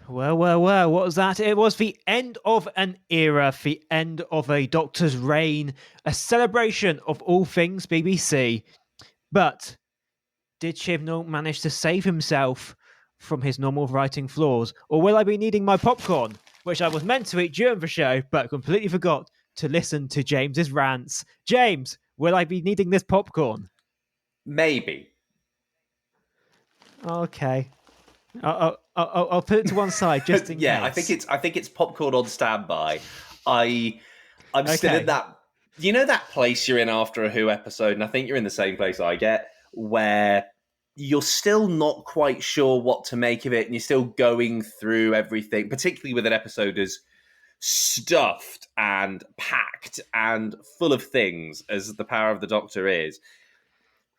Well, what was that? It was the end of an era, the end of a Doctor's reign, a celebration of all things BBC. But did Chibnall manage to save himself from his normal writing flaws? Or will I be needing my popcorn, which I was meant to eat during the show, but completely forgot to listen to James's rants? James, will I be needing this popcorn? Maybe. Okay. I'll put it to one side just in case. I think it's popcorn on standby. I'm still in that. You know that place you're in after a Who episode, and I think you're in the same place I get, where you're still not quite sure what to make of it, and you're still going through everything, particularly with an episode as stuffed and packed and full of things as The Power of the Doctor is.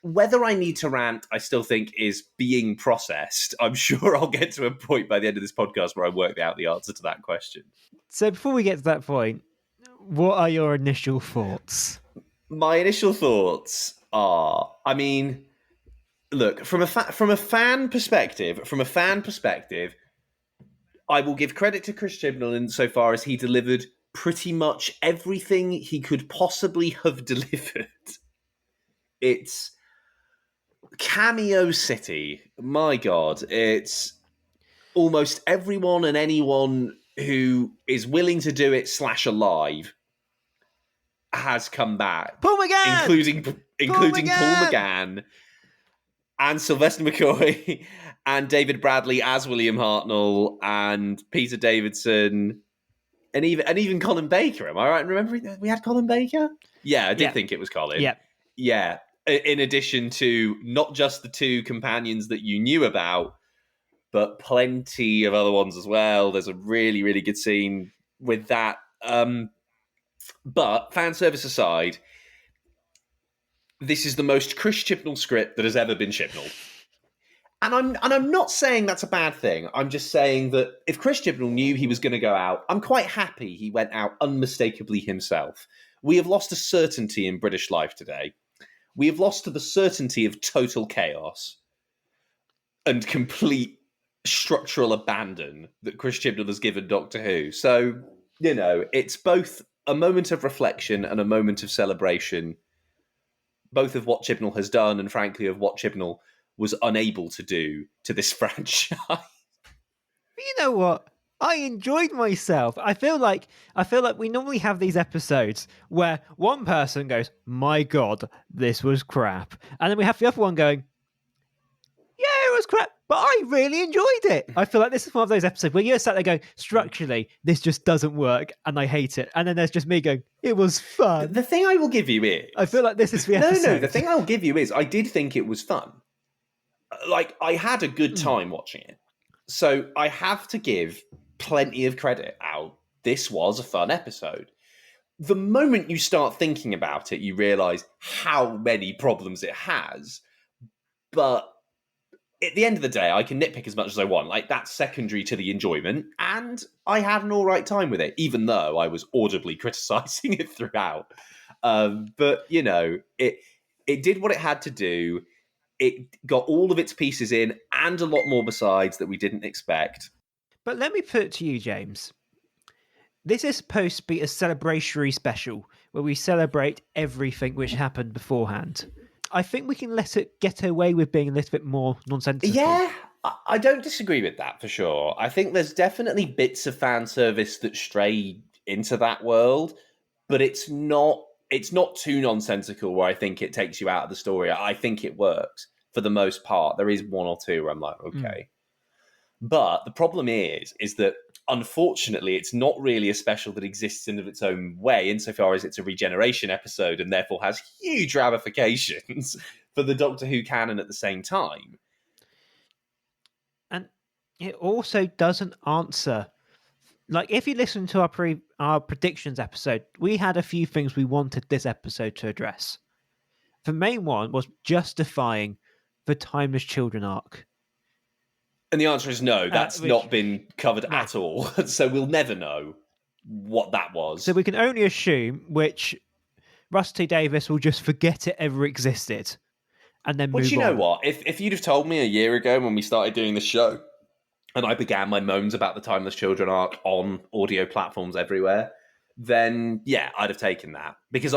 Whether I need to rant, I still think is being processed. I'm sure I'll get to a point by the end of this podcast where I work out the answer to that question. So before we get to that point, what are your initial thoughts? My initial thoughts are, I mean, look, from a fan perspective, I will give credit to Chris Chibnall insofar as he delivered pretty much everything he could possibly have delivered. It's Cameo City. My God, it's almost everyone and anyone who is willing to do it / alive has come back. Paul McGann! Including Paul McGann and Sylvester McCoy and David Bradley as William Hartnell and Peter Davidson and even Colin Baker. Am I right in remembering we had Colin Baker? Yeah, I did think it was Colin. Yeah. Yeah. In addition to not just the two companions that you knew about, but plenty of other ones as well. There's a really, really good scene with that. But fan service aside, this is the most Chris Chibnall script that has ever been Chibnall. And I'm not saying that's a bad thing. I'm just saying that if Chris Chibnall knew he was going to go out, I'm quite happy he went out unmistakably himself. We have lost a certainty in British life today. We have lost to the certainty of total chaos and complete structural abandon that Chris Chibnall has given Doctor Who. So, you know, it's both a moment of reflection and a moment of celebration, both of what Chibnall has done and, frankly, of what Chibnall was unable to do to this franchise. You know what? I enjoyed myself. I feel like we normally have these episodes where one person goes, "My God, this was crap," and then we have the other one going, "Yeah, it was crap, but I really enjoyed it." I feel like this is one of those episodes where you're sat there going, "Structurally, this just doesn't work, and I hate it," and then there's just me going, "It was fun." The thing I will give you is, I feel like this is the episode. No. The thing I will give you is, I did think it was fun. Like, I had a good time watching it, so I have to give plenty of credit out. This was a fun episode. The moment you start thinking about it, you realize how many problems it has. But at the end of the day, I can nitpick as much as I want. Like, that's secondary to the enjoyment. And I had an all right time with it, even though I was audibly criticizing it throughout. But, you know, it did what it had to do. It got all of its pieces in and a lot more besides that we didn't expect. But let me put it to you, James. This is supposed to be a celebratory special where we celebrate everything which happened beforehand. I think we can let it get away with being a little bit more nonsensical. Yeah, I don't disagree with that for sure. I think there's definitely bits of fan service that stray into that world, but it's not too nonsensical where I think it takes you out of the story. I think it works for the most part. There is one or two where I'm like, okay. But the problem is that unfortunately it's not really a special that exists in of its own way, insofar as it's a regeneration episode and therefore has huge ramifications for the Doctor Who canon at the same time. And it also doesn't answer. Like, if you listen to our predictions episode, we had a few things we wanted this episode to address. The main one was justifying the Timeless Children arc. And the answer is no, that's not been covered at all. So we'll never know what that was. So we can only assume which Rusty Davis will just forget it ever existed and then move on. But you know what? If you'd have told me a year ago when we started doing the show, and I began my moans about the Timeless Children arc on audio platforms everywhere, then yeah, I'd have taken that. Because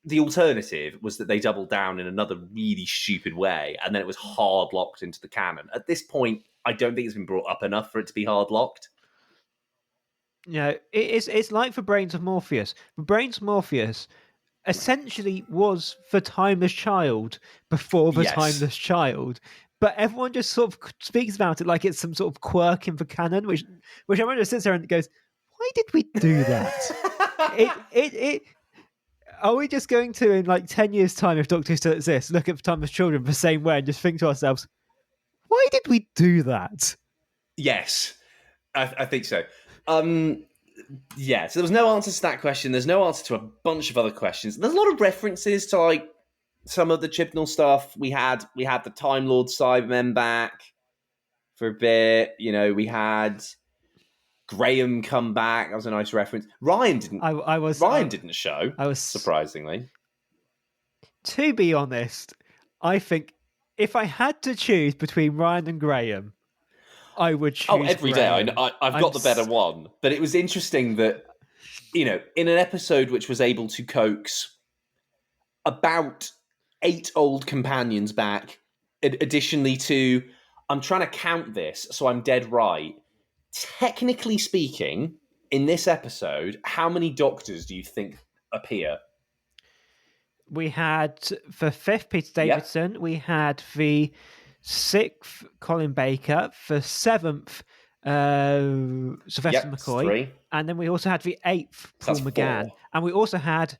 the alternative was that they doubled down in another really stupid way, and then it was hard locked into the canon. At this point, I don't think it's been brought up enough for it to be hard locked. It's like for Brains of Morpheus. For Brains of Morpheus essentially was the Timeless Child before the Timeless Child. But everyone just sort of speaks about it like it's some sort of quirk in the canon, which everyone just sits there and goes, "Why did we do that?" Are we just going to, in like 10 years' time, if Doctor Who still exists, look at Timeless Children the same way and just think to ourselves, "Why did we do that?" Yes, I think so. Yeah, so there was no answer to that question. There's no answer to a bunch of other questions. There's a lot of references to like some of the Chibnall stuff. We had the Time Lord Cybermen back for a bit. You know, we had Graham come back. That was a nice reference. Ryan didn't. Didn't show. Surprisingly. To be honest, I think if I had to choose between Ryan and Graham, I would choose. Every Graham. day. I've got the better one. But it was interesting that, you know, in an episode which was able to coax about 8 old companions back, additionally to, I'm trying to count this, so I'm dead right. Technically speaking, in this episode, how many Doctors do you think appear? We had the 5th Peter Davidson. Yep. We had the 6th Colin Baker. The 7th Sylvester McCoy. 3. And then we also had the 8th Paul McGann. 4. And we also had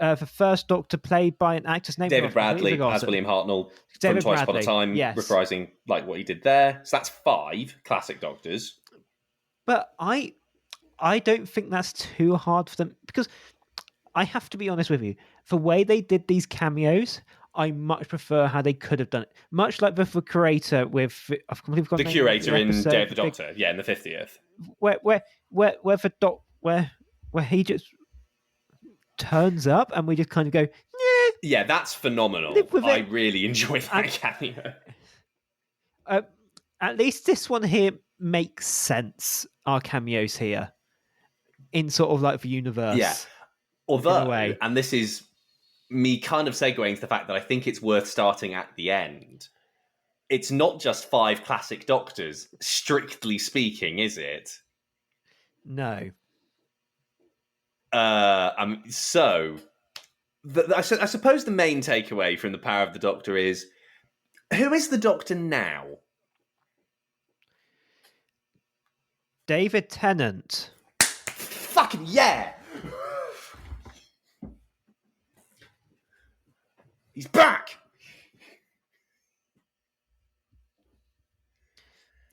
the first Doctor played by an actor's name. David Bradley as William Hartnell from Twice Upon a Time, reprising like what he did there. So that's 5 classic Doctors. But I don't think that's too hard for them, because I have to be honest with you. The way they did these cameos, I much prefer how they could have done it. Much like the Curator with the Curator in Day of the Doctor, in the 50th, where he just turns up and we just kind of go, yeah, that's phenomenal. I really enjoy that cameo. At least this one here makes sense. Our cameos here in sort of like the universe. Yeah. Although, and this is me kind of segueing to the fact that I think it's worth starting at the end. It's not just 5 classic Doctors, strictly speaking, is it? No. I suppose the main takeaway from The Power of the Doctor is, who is the Doctor now? David Tennant. Fucking yeah! He's back!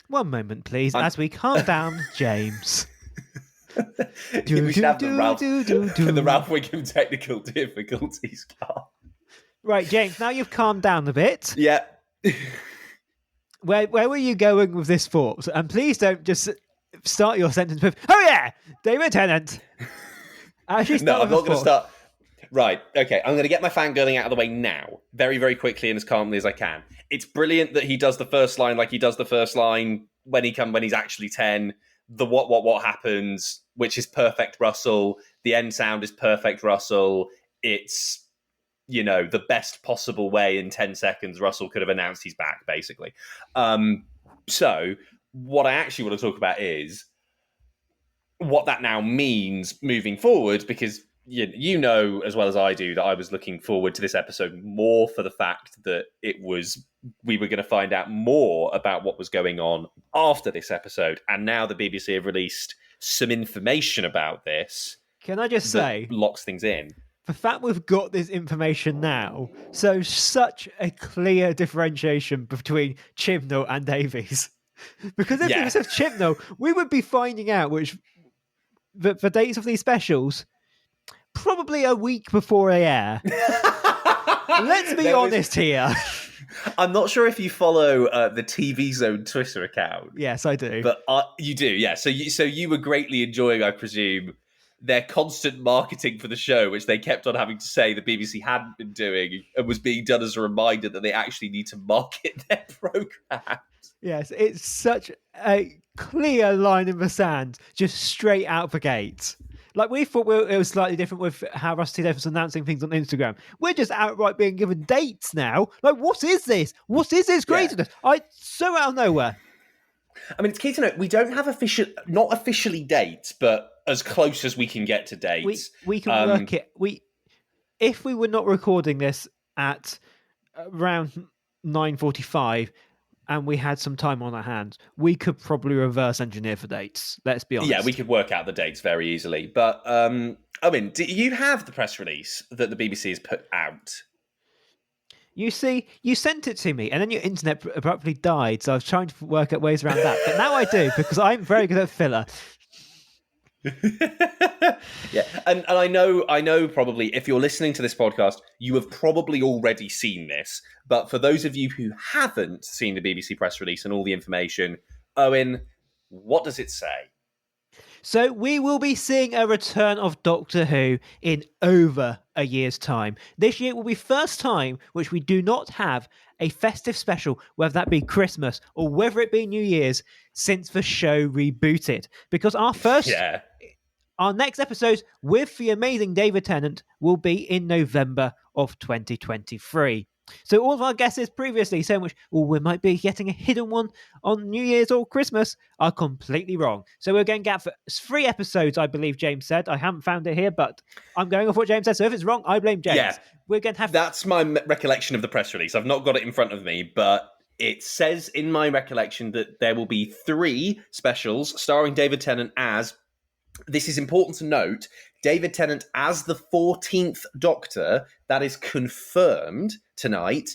One moment, please, as we calm down, James. We should have the Ralph Wiggum technical difficulties card. Right, James, now you've calmed down a bit. Yeah. Where were you going with this thought? And please don't just start your sentence with, "Oh yeah, David Tennant." Actually, no, I'm not going to start. Right, okay, I'm going to get my fangirling out of the way now, very, very quickly and as calmly as I can. It's brilliant that he does the first line like he does the first line when he's actually 10. The what happens, which is perfect Russell. The end sound is perfect Russell. It's, you know, the best possible way in 10 seconds Russell could have announced he's back, basically. So what I actually want to talk about is what that now means moving forward, because you know as well as I do that I was looking forward to this episode more for the fact that we were going to find out more about what was going on after this episode, and now the BBC have released some information about this. Can I just say, locks things in. The fact we've got this information now, so such a clear differentiation between Chibnall and Davies. Because if it was Chibnall, we would be finding out the dates of these specials probably a week before they air. Let's be honest here. I'm not sure if you follow the TV Zone Twitter account. Yes, I do. But you do, yeah. So you were greatly enjoying, I presume, their constant marketing for the show, which they kept on having to say the BBC hadn't been doing and was being done as a reminder that they actually need to market their programmes. Yes, it's such a clear line in the sand, just straight out the gate. Like, we thought it was slightly different with how Rusty Davis was announcing things on Instagram. We're just outright being given dates now. Like, what is this? What is this craziness? So out of nowhere. I mean, it's key to note, we don't have not officially dates, but as close as we can get to dates. We can work it. If we were not recording this at around 9:45 and we had some time on our hands, we could probably reverse engineer for dates. Let's be honest. Yeah, we could work out the dates very easily. But, Owen, do you have the press release that the BBC has put out? You see, you sent it to me, and then your internet abruptly died, so I was trying to work out ways around that. But now I do, because I'm very good at filler. Yeah, and I know probably if you're listening to this podcast, you have probably already seen this. But for those of you who haven't seen the BBC press release and all the information, Owen, what does it say? So we will be seeing a return of Doctor Who in over a year's time. This year will be first time which we do not have a festive special, whether that be Christmas or whether it be New Year's, since the show rebooted. Because our next episode with the amazing David Tennant will be in November of 2023. So all of our guesses previously saying we might be getting a hidden one on New Year's or Christmas are completely wrong. So we're going to get 3 episodes, I believe James said. I haven't found it here, but I'm going off what James said. So if it's wrong, I blame James. Yeah, we're going to have... That's my recollection of the press release. I've not got it in front of me, but it says in my recollection that there will be 3 specials starring David Tennant as... This is important to note, David Tennant as the 14th Doctor. That is confirmed tonight.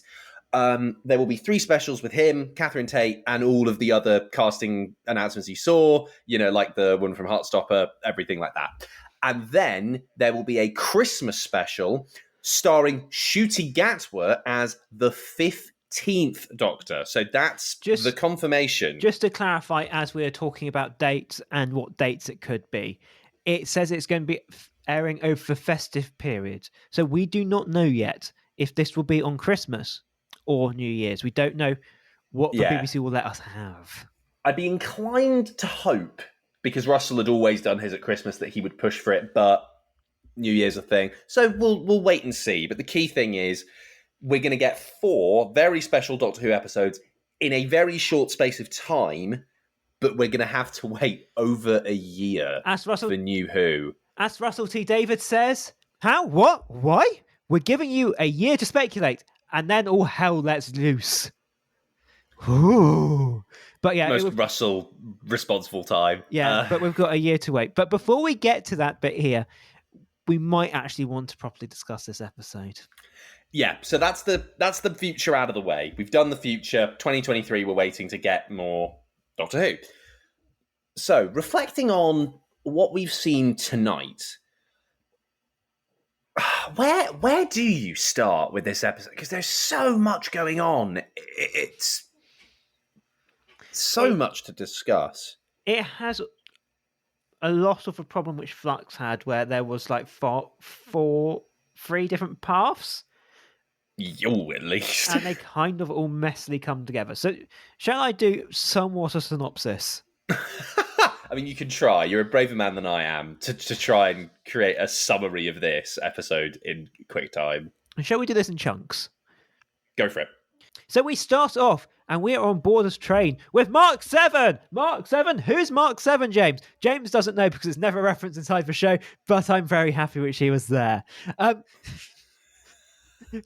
There will be 3 specials with him, Catherine Tate, and all of the other casting announcements you saw, like the one from Heartstopper, everything like that. And then there will be a Christmas special starring Ncuti Gatwa as the 15th Doctor. So that's just the confirmation. Just to clarify, as we are talking about dates and what dates it could be, it says it's going to be airing over the festive period. So we do not know yet if this will be on Christmas or New Year's. We don't know what the BBC will let us have. I'd be inclined to hope, because Russell had always done his at Christmas, that he would push for it, but New Year's a thing. So we'll wait and see. But the key thing is, we're going to get 4 very special Doctor Who episodes in a very short space of time, but we're going to have to wait over a year for New Who. As Russell T. David says, how? What? Why? We're giving you a year to speculate, and then all hell lets loose. Ooh. But yeah, most Russell responsible time. Yeah, but we've got a year to wait. But before we get to that bit here, we might actually want to properly discuss this episode. Yeah, so that's the future out of the way. We've done the future. 2023, we're waiting to get more Doctor Who. So, reflecting on what we've seen tonight, where do you start with this episode? Because there's so much going on. It's so much to discuss. It has a lot of a problem which Flux had, where there was like 3 different paths. At least. And they kind of all messily come together. So, shall I do somewhat a synopsis? I mean, you can try. You're a braver man than I am to try and create a summary of this episode in quick time. And shall we do this in chunks? Go for it. So we start off, and we are on board this train with Mark 7. Mark 7? Who's Mark 7, James? James doesn't know because it's never referenced inside the show, but I'm very happy which he was there.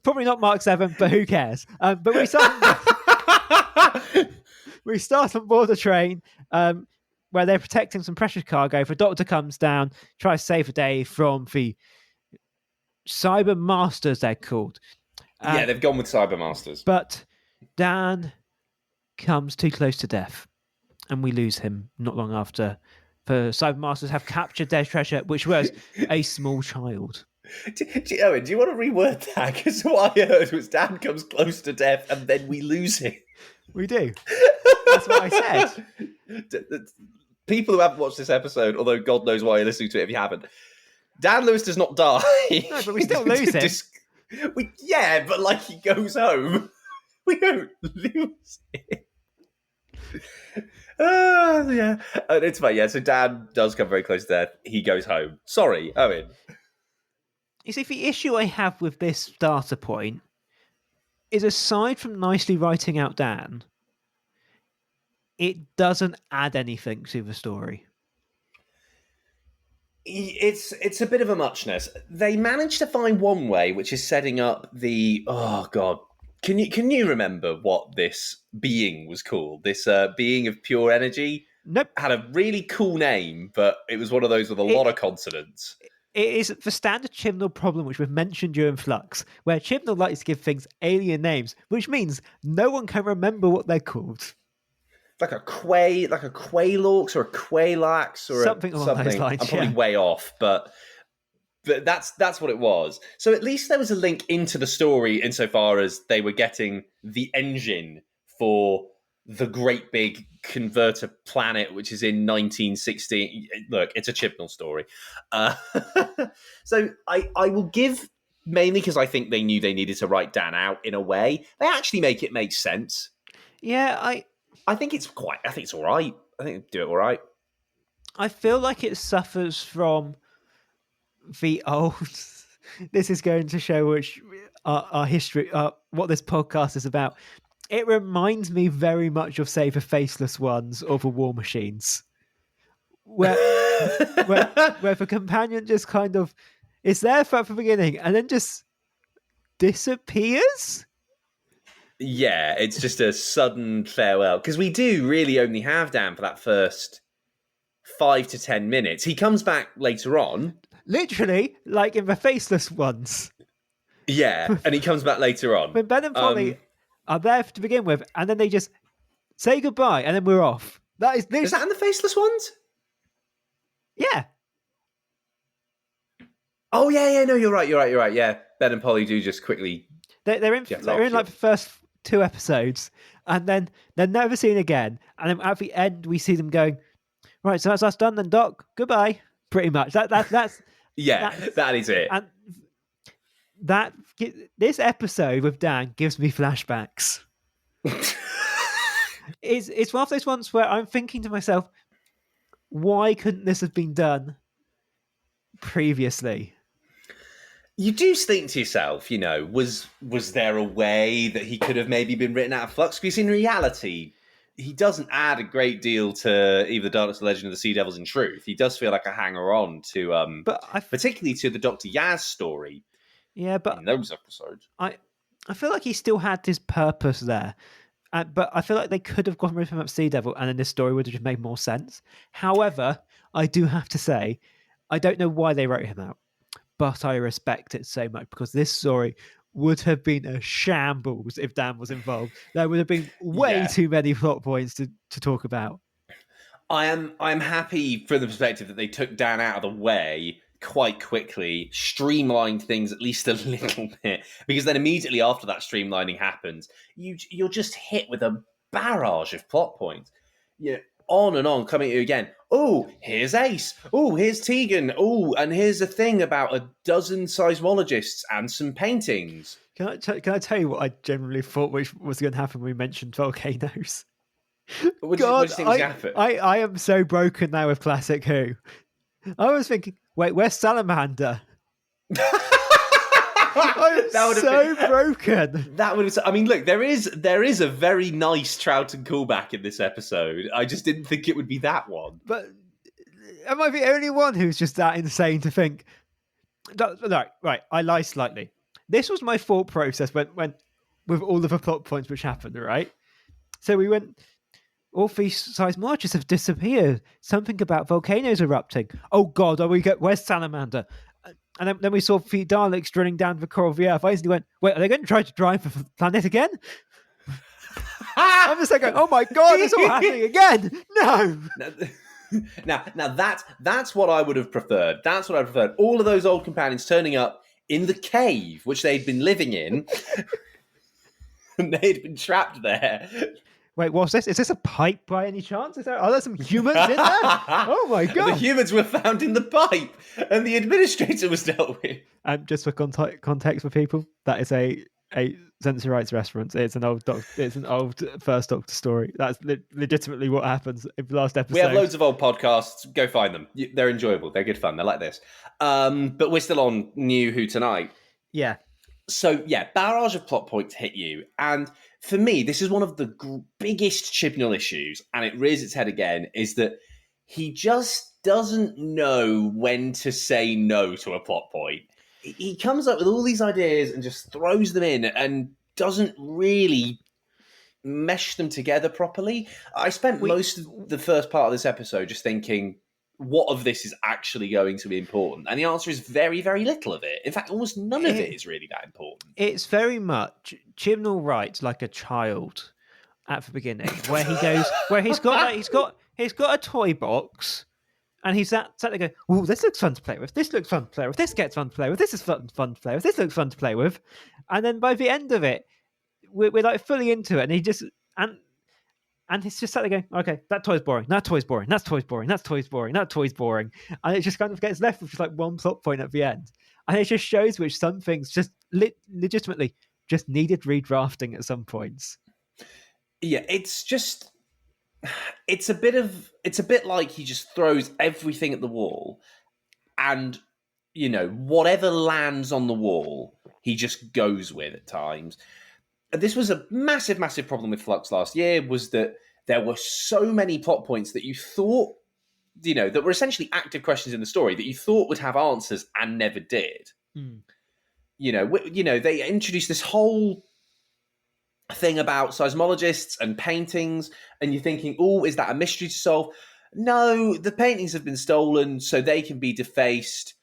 Probably not Mark 7, but who cares? But we start on board the train where they're protecting some precious cargo. The Doctor comes down, tries to save the day from the Cyber Masters, they're called. Yeah, they've gone with Cyber Masters. But Dan comes too close to death, and we lose him not long after. The Cyber Masters have captured their treasure, which was a small child. Owen, do you want to reword that? Because what I heard was Dan comes close to death and then we lose him. We do. That's what I said. People who haven't watched this episode, although God knows why you're listening to it if you haven't, Dan Lewis does not die. No, but we still lose him. Yeah, but like he goes home. We don't lose him. Yeah. And it's fine, yeah. So Dan does come very close to death. He goes home. Sorry, Owen. You see, the issue I have with this starter point is, aside from nicely writing out Dan, it doesn't add anything to the story. It's a bit of a muchness. They managed to find one way, which is setting up the oh god. Can you remember what this being was called? This being of pure energy Nope. had a really cool name, but it was one of those with a lot of consonants. It is the standard Chibnall problem, which we've mentioned during Flux, where Chibnall likes to give things alien names, which means no one can remember what they're called. Like a Quailorx or a Quailax or Something along those lines. I'm probably way off, but that's what it was. So at least there was a link into the story insofar as they were getting the engine for the great big converter planet, which is in 1916. Look, it's a Chibnall story. So I will give, mainly because I think they knew they needed to write Dan out in a way. They actually make it make sense. Yeah, I think it's all right. I think they do it all right. I feel like it suffers from the old. This is going to show which our history, what this podcast is about. It reminds me very much of, say, the Faceless Ones or the War Machines, where the companion just kind of is there from the beginning and then just disappears. Yeah, it's just a sudden farewell. Because we do really only have Dan for that first 5 to 10 minutes. He comes back later on. Literally, like in the Faceless Ones. Yeah, and he comes back later on. When Ben and Polly are there to begin with, and then they just say goodbye, and then we're off. Is that in the Faceless Ones? Yeah. Oh, yeah, no, you're right. Yeah, Ben and Polly do just quickly... They're in like the first 2 episodes, and then they're never seen again. And then at the end, we see them going, right, so that's us done then, Doc. Goodbye. Pretty much. That's yeah, that is it. And this episode with Dan gives me flashbacks. It's one of those ones where I'm thinking to myself, why couldn't this have been done previously? You do think to yourself, was there a way that he could have maybe been written out of Flux? Because in reality, he doesn't add a great deal to either Darkness, the Legend of the Sea Devils in truth. He does feel like a hanger-on to, particularly to the Dr. Yaz story. Yeah, but in those episodes, I feel like he still had his purpose there. But I feel like they could have gotten rid of him at Sea Devil, and then this story would have just made more sense. However, I do have to say, I don't know why they wrote him out, but I respect it so much because this story would have been a shambles if Dan was involved. There would have been way too many plot points to talk about. I'm happy from the perspective that they took Dan out of the way quite quickly, streamlined things at least a little bit, because then immediately after that streamlining happens, you're just hit with a barrage of plot points. On and on, coming at you again. Oh, here's Ace. Oh, here's Tegan. Oh, and here's a thing about a dozen seismologists and some paintings. Can I tell you what I generally thought was going to happen when we mentioned volcanoes? What do you think was going to happen? I am so broken now with Classic Who. I was thinking, wait, where's Salamander? I'm so broken. That would have. I mean, look, there is a very nice Troughton callback in this episode. I just didn't think it would be that one. But am I the only one who's just that insane to think? No, right. I lie slightly. This was my thought process when with all of the plot points which happened. Right. So we went. All these seismologists have disappeared. Something about volcanoes erupting. Oh God! Where's Salamander? And then we saw the Daleks drilling down the core of the Earth. I instantly went, wait, are they going to try to drive the planet again? I'm just like, oh my God, it's all happening again. No. Now that's what I would have preferred. That's what I preferred. All of those old companions turning up in the cave, which they'd been living in. And they'd been trapped there. Wait, what's this? Is this a pipe by any chance? Are there some humans in there? Oh my God. The humans were found in the pipe and the administrator was dealt with. And just for context for people, that is a a Sensory Rights reference. It's an old First Doctor story. That's legitimately what happens in the last episode. We have loads of old podcasts. Go find them. They're enjoyable. They're good fun. They're like this. But we're still on New Who tonight. Yeah. So, yeah, barrage of plot points hit you. And for me, this is one of the biggest Chibnall issues, and it rears its head again, is that he just doesn't know when to say no to a plot point. He comes up with all these ideas and just throws them in and doesn't really mesh them together properly. I spent most of the first part of this episode just thinking, what of this is actually going to be important? And the answer is very, very little of it. In fact, almost none of it is really that important. It's very much Chibnall writes like a child at the beginning, where he's got a toy box, and he's sat there going, "Oh, this looks fun to play with. This looks fun to play with. This gets fun to play with. This is fun to play with. This looks fun to play with." And then by the end of it, we're like fully into it, and he just and he's just sat there going, "Okay, that toy's boring. That toy's boring. That toy's boring. That toy's boring. That toy's boring." And it just kind of gets left with just like one plot point at the end, and it just shows which some things just legitimately just needed redrafting at some points. Yeah, it's a bit like he just throws everything at the wall, and whatever lands on the wall, he just goes with at times. This was a massive, massive problem with Flux last year, was that there were so many plot points that you thought, that were essentially active questions in the story that you thought would have answers and never did. They introduced this whole thing about seismologists and paintings, and you're thinking, oh, is that a mystery to solve? No, the paintings have been stolen so they can be defaced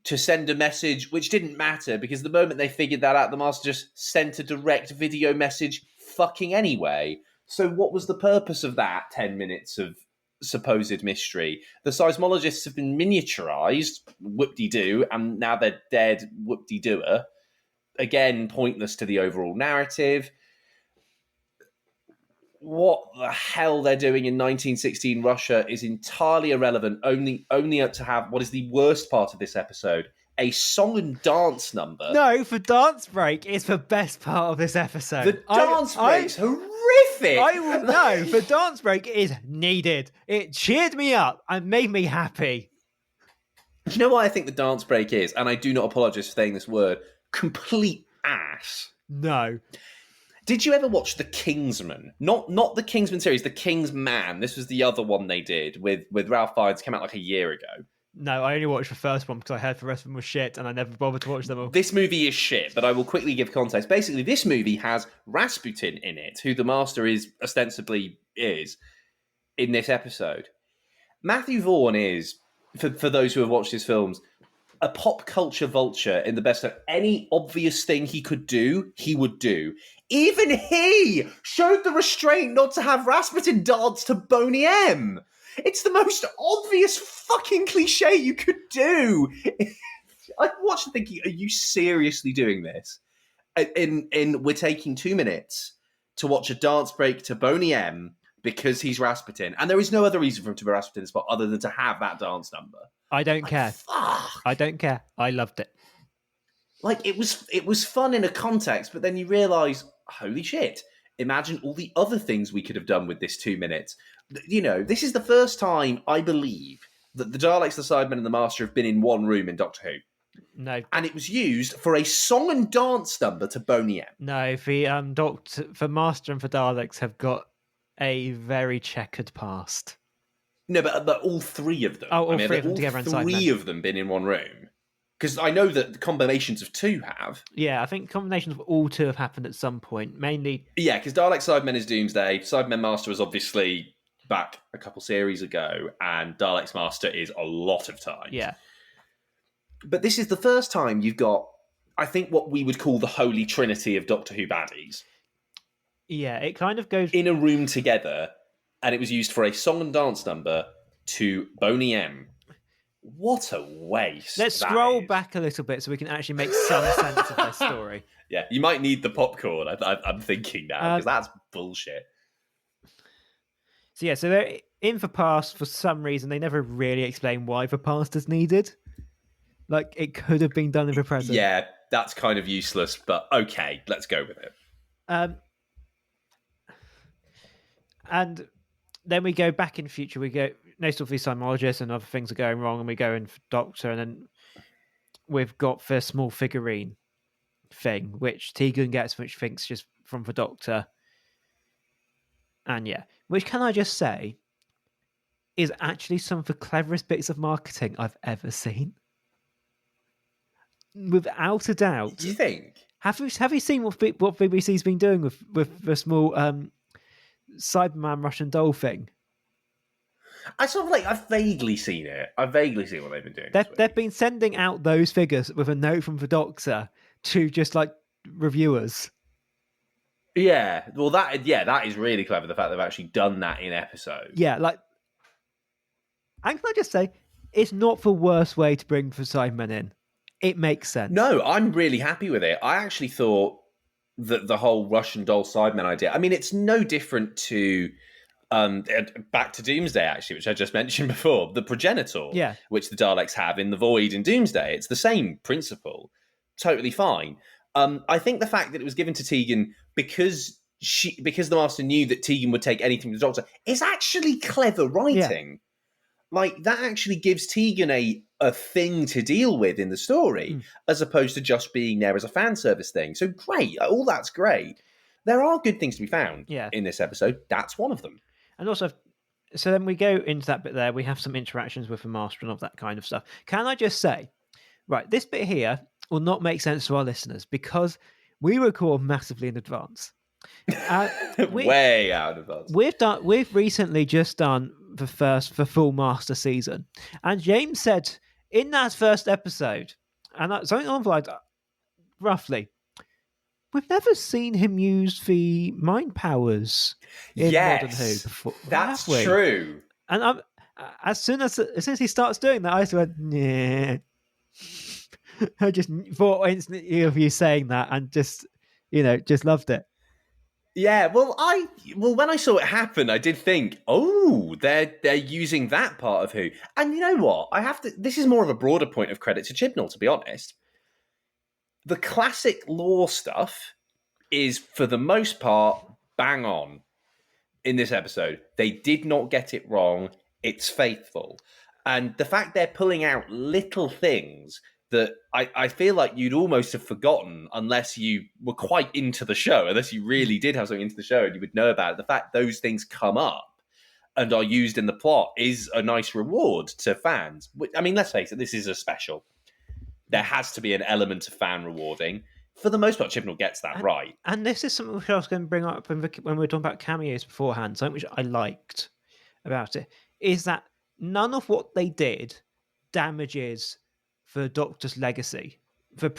to send a message, which didn't matter, because the moment they figured that out, the Master just sent a direct video message fucking anyway. So what was the purpose of that 10 minutes of supposed mystery? The seismologists have been miniaturized, whoop-de-doo, and now they're dead, whoop-de-dooer. Again, pointless to the overall narrative. What the hell they're doing in 1916 Russia is entirely irrelevant, only to have what is the worst part of this episode, a song and dance number. No, the dance break is the best part of this episode. The dance break's horrific. The dance break is needed. It cheered me up and made me happy. Do you know what I think the dance break is? And I do not apologise for saying this word. Complete ass. No. Did you ever watch The Kingsman? Not the Kingsman series, The Kingsman. This was the other one they did with Ralph Fiennes. Came out like a year ago. No, I only watched the first one because I heard the rest of them were shit and I never bothered to watch them all. This movie is shit, but I will quickly give context. Basically, this movie has Rasputin in it, who the Master ostensibly is in this episode. Matthew Vaughn is, for those who have watched his films, a pop culture vulture in the best of any obvious thing he could do, he would do. Even he showed the restraint not to have Rasputin dance to Boney M. It's the most obvious fucking cliche you could do. I watched it thinking, are you seriously doing this? We're taking 2 minutes to watch a dance break to Boney M because he's Rasputin. And there is no other reason for him to be Rasputin in the spot other than to have that dance number. I don't care. Fuck. I don't care. I loved it. Like, it was fun in a context, but then you realise, holy shit, imagine all the other things we could have done with this 2 minutes. This is the first time, I believe, that the Daleks, the Cybermen, and the Master have been in one room in Doctor Who. No. And it was used for a song and dance number to Boney M. No, for Master and for Daleks have got a very checkered past. No, but all three of them. Oh, three of them together inside. Three of them been in one room. Because I know that combinations of two have. Yeah, I think combinations of all two have happened at some point. Mainly. Yeah, because Dalek Cybermen is Doomsday. Cybermen Master was obviously back a couple series ago, and Daleks Master is a lot of time. Yeah. But this is the first time you've got, I think, what we would call the holy trinity of Doctor Who baddies. Yeah, it kind of goes in a room together, and it was used for a song and dance number to Boney M. What a waste. Let's scroll back a little bit so we can actually make some sense of this story. Yeah, you might need the popcorn, I'm thinking now, because that's bullshit. So they're in the past for some reason. They never really explain why the past is needed. Like, it could have been done in the present. Yeah, that's kind of useless, but okay, let's go with it. And then we go back in future. We go most of these simologists and other things are going wrong, and we go in for Doctor, and then we've got the small figurine thing, which Tegan gets, which thinks just from the Doctor. And yeah, which can I just say is actually some of the cleverest bits of marketing I've ever seen. Without a doubt. Do you think? Have you seen what BBC's been doing with the small Cyberman Russian doll thing? I've vaguely seen it. I've vaguely seen what they've been doing. They've been sending out those figures with a note from the Doctor to just like reviewers. Yeah, well, that is really clever. The fact they've actually done that in episode. Yeah, like, and can I just say, it's not the worst way to bring the Cybermen in. It makes sense. No, I'm really happy with it. I actually thought that the whole Russian doll Cybermen idea. I mean, it's no different to back to Doomsday, actually, which I just mentioned before. The progenitor, which the Daleks have in the Void in Doomsday. It's the same principle. Totally fine. I think the fact that it was given to Tegan because the Master knew that Tegan would take anything from the Doctor is actually clever writing. Yeah. Like, that actually gives Tegan a thing to deal with in the story, as opposed to just being there as a fan service thing. So great, all that's great. There are good things to be found in this episode. That's one of them. And also, so then we go into that bit there. We have some interactions with the Master and all that kind of stuff. Can I just say, right, this bit here will not make sense to our listeners because we record massively in advance. Way out of advance. We've recently just done the full Master season, and James said in that first episode, and something along the lines, roughly, we've never seen him use the mind powers in Modern Who before. That's true. And as soon as he starts doing that, I just went, nah. I just thought instantly of you saying that, and just loved it. Yeah, well, when I saw it happen, I did think, oh, they're using that part of Who. And you know what? This is more of a broader point of credit to Chibnall, to be honest. The classic lore stuff is, for the most part, bang on in this episode. They did not get it wrong. It's faithful. And the fact they're pulling out little things that I feel like you'd almost have forgotten unless you were quite into the show, unless you really did have something into the show and you would know about it. The fact those things come up and are used in the plot is a nice reward to fans. I mean, let's face it, this is a special. There has to be an element of fan rewarding. For the most part, Chibnall gets that right. And this is something which I was going to bring up when we were talking about cameos beforehand, something which I liked about it, is that none of what they did damages the Doctor's legacy, the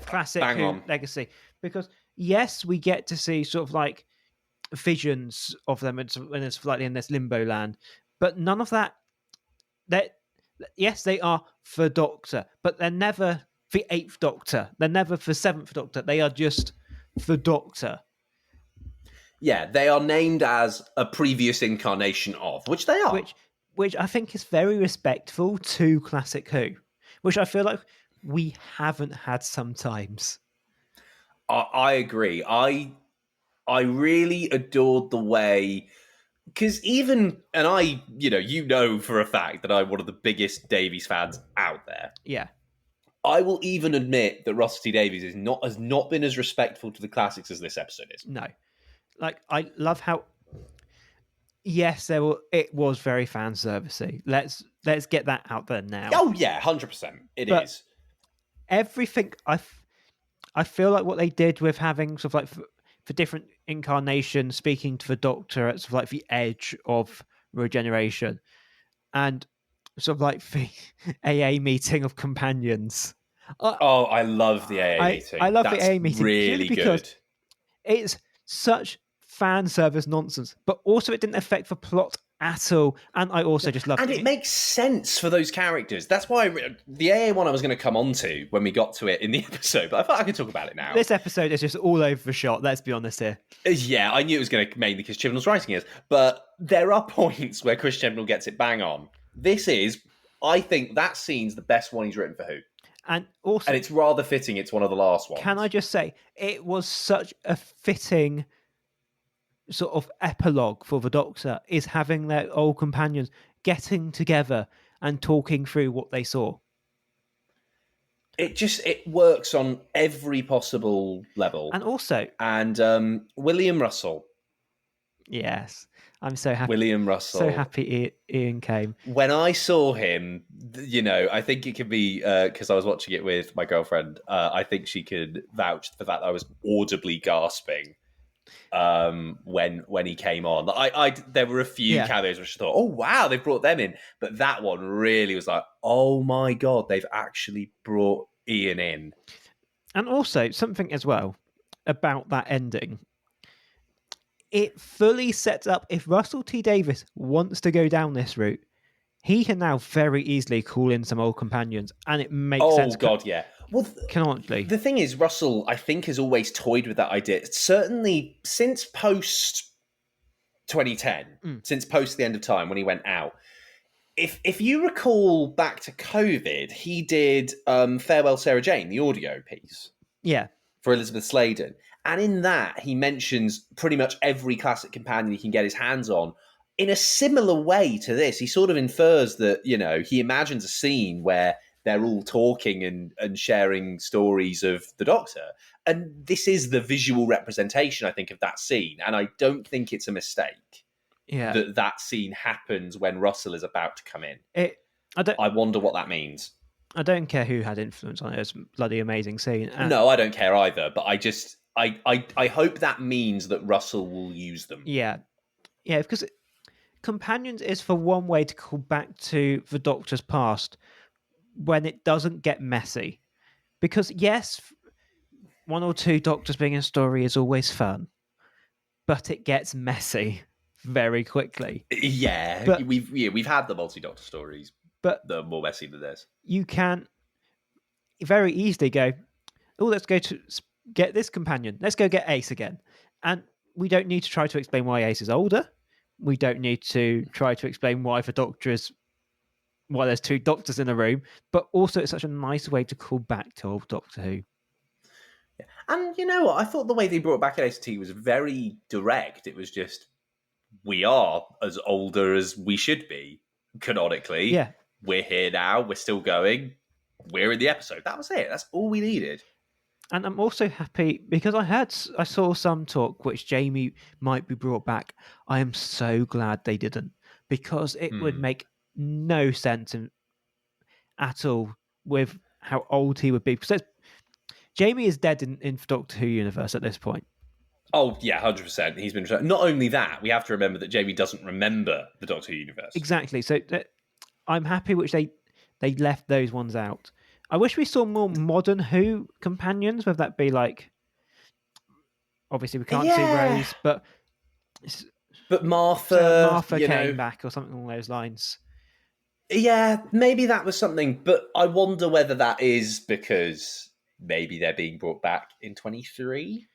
classic Who legacy. Because, yes, we get to see sort of like visions of them when it's slightly in this limbo land, but none of that, yes, they are the Doctor, but they're never the 8th Doctor. They're never the 7th Doctor. They are just the Doctor. Yeah, they are named as a previous incarnation of, which they are. Which I think is very respectful to classic Who, which I feel like we haven't had sometimes. I agree. I really adored the way, because even, and I, you know for a fact that I'm one of the biggest Davies fans out there. Yeah. I will even admit that Russell T Davies has not been as respectful to the classics as this episode is. No. Like, I love how, yes, it was very fan servicey. Let's get that out there now. Oh yeah, 100%. It is. Everything I feel like what they did with having sort of like for different incarnations speaking to the Doctor at sort of like the edge of regeneration, and sort of like the AA meeting of companions. I love the AA meeting. I love the AA meeting really because good. It's such fan service nonsense, but also it didn't affect the plot at all. And I also just love it. And it makes sense for those characters. That's why the AA one I was going to come on to when we got to it in the episode, but I thought I could talk about it now. This episode is just all over the shot, let's be honest here. Yeah, I knew it was going to, mainly because Chibnall's writing it, but there are points where Chris Chibnall gets it bang on. I think that scene's the best one he's written for Who. And also, And it's rather fitting it's one of the last ones. can I just say, it was such a fitting sort of epilogue for the Doctor, is having their old companions getting together and talking through what they saw. It works on every possible level. And also, William Russell. yes, I'm so happy. William Russell. So happy Ian came. When I saw him, I think it could be because I was watching it with my girlfriend. I think she could vouch for the fact that I was audibly gasping when he came on. There were a few cameos which I thought, oh wow, they brought them in, but that one really was like, oh my god, they've actually brought Ian in. And also something as well about that ending. It fully sets up, if Russell T Davies wants to go down this route, he can now very easily call in some old companions, and it makes sense. Oh god, yeah. Well, canonically, the thing is, Russell, I think, has always toyed with that idea. Certainly since post 2010, since post the end of time when he went out. If you recall back to COVID, he did Farewell Sarah Jane, the audio piece. Yeah. For Elizabeth Sladen. And in that, he mentions pretty much every classic companion he can get his hands on. In a similar way to this, he sort of infers that, he imagines a scene where they're all talking and sharing stories of the Doctor. And this is the visual representation, I think, of that scene. And I don't think it's a mistake that scene happens when Russell is about to come in. I wonder what that means. I don't care who had influence on it. It's a bloody amazing scene. No, I don't care either. But I hope that means that Russell will use them. Yeah. Yeah, because Companions is for one way to call back to the Doctor's past when it doesn't get messy. Because yes, one or two Doctors being in a story is always fun, but it gets messy very quickly. Yeah, but we've had the multi-Doctor stories, but they're more messy than this. You can very easily go, oh, let's go to get this companion. Let's go get Ace again. And we don't need to try to explain why Ace is older. We don't need to try to explain why there's two Doctors in a room. But also it's such a nice way to call back to old Doctor Who. Yeah. And you know what? I thought the way they brought back AST was very direct. It was just, we are as older as we should be, canonically. Yeah. We're here now. We're still going. We're in the episode. That was it. That's all we needed. And I'm also happy because I saw some talk which Jamie might be brought back. I am so glad they didn't, because it would make no sense at all with how old he would be. Because Jamie is dead in Doctor Who universe at this point. Oh, yeah, 100%. He's been... Not only that, we have to remember that Jamie doesn't remember the Doctor Who universe. Exactly. So I'm happy which they left those ones out. I wish we saw more modern Who companions, whether that be like... Obviously, we can't see Rose, but... But Martha came back or something along those lines. Yeah, maybe that was something, but I wonder whether that is because maybe they're being brought back in 23.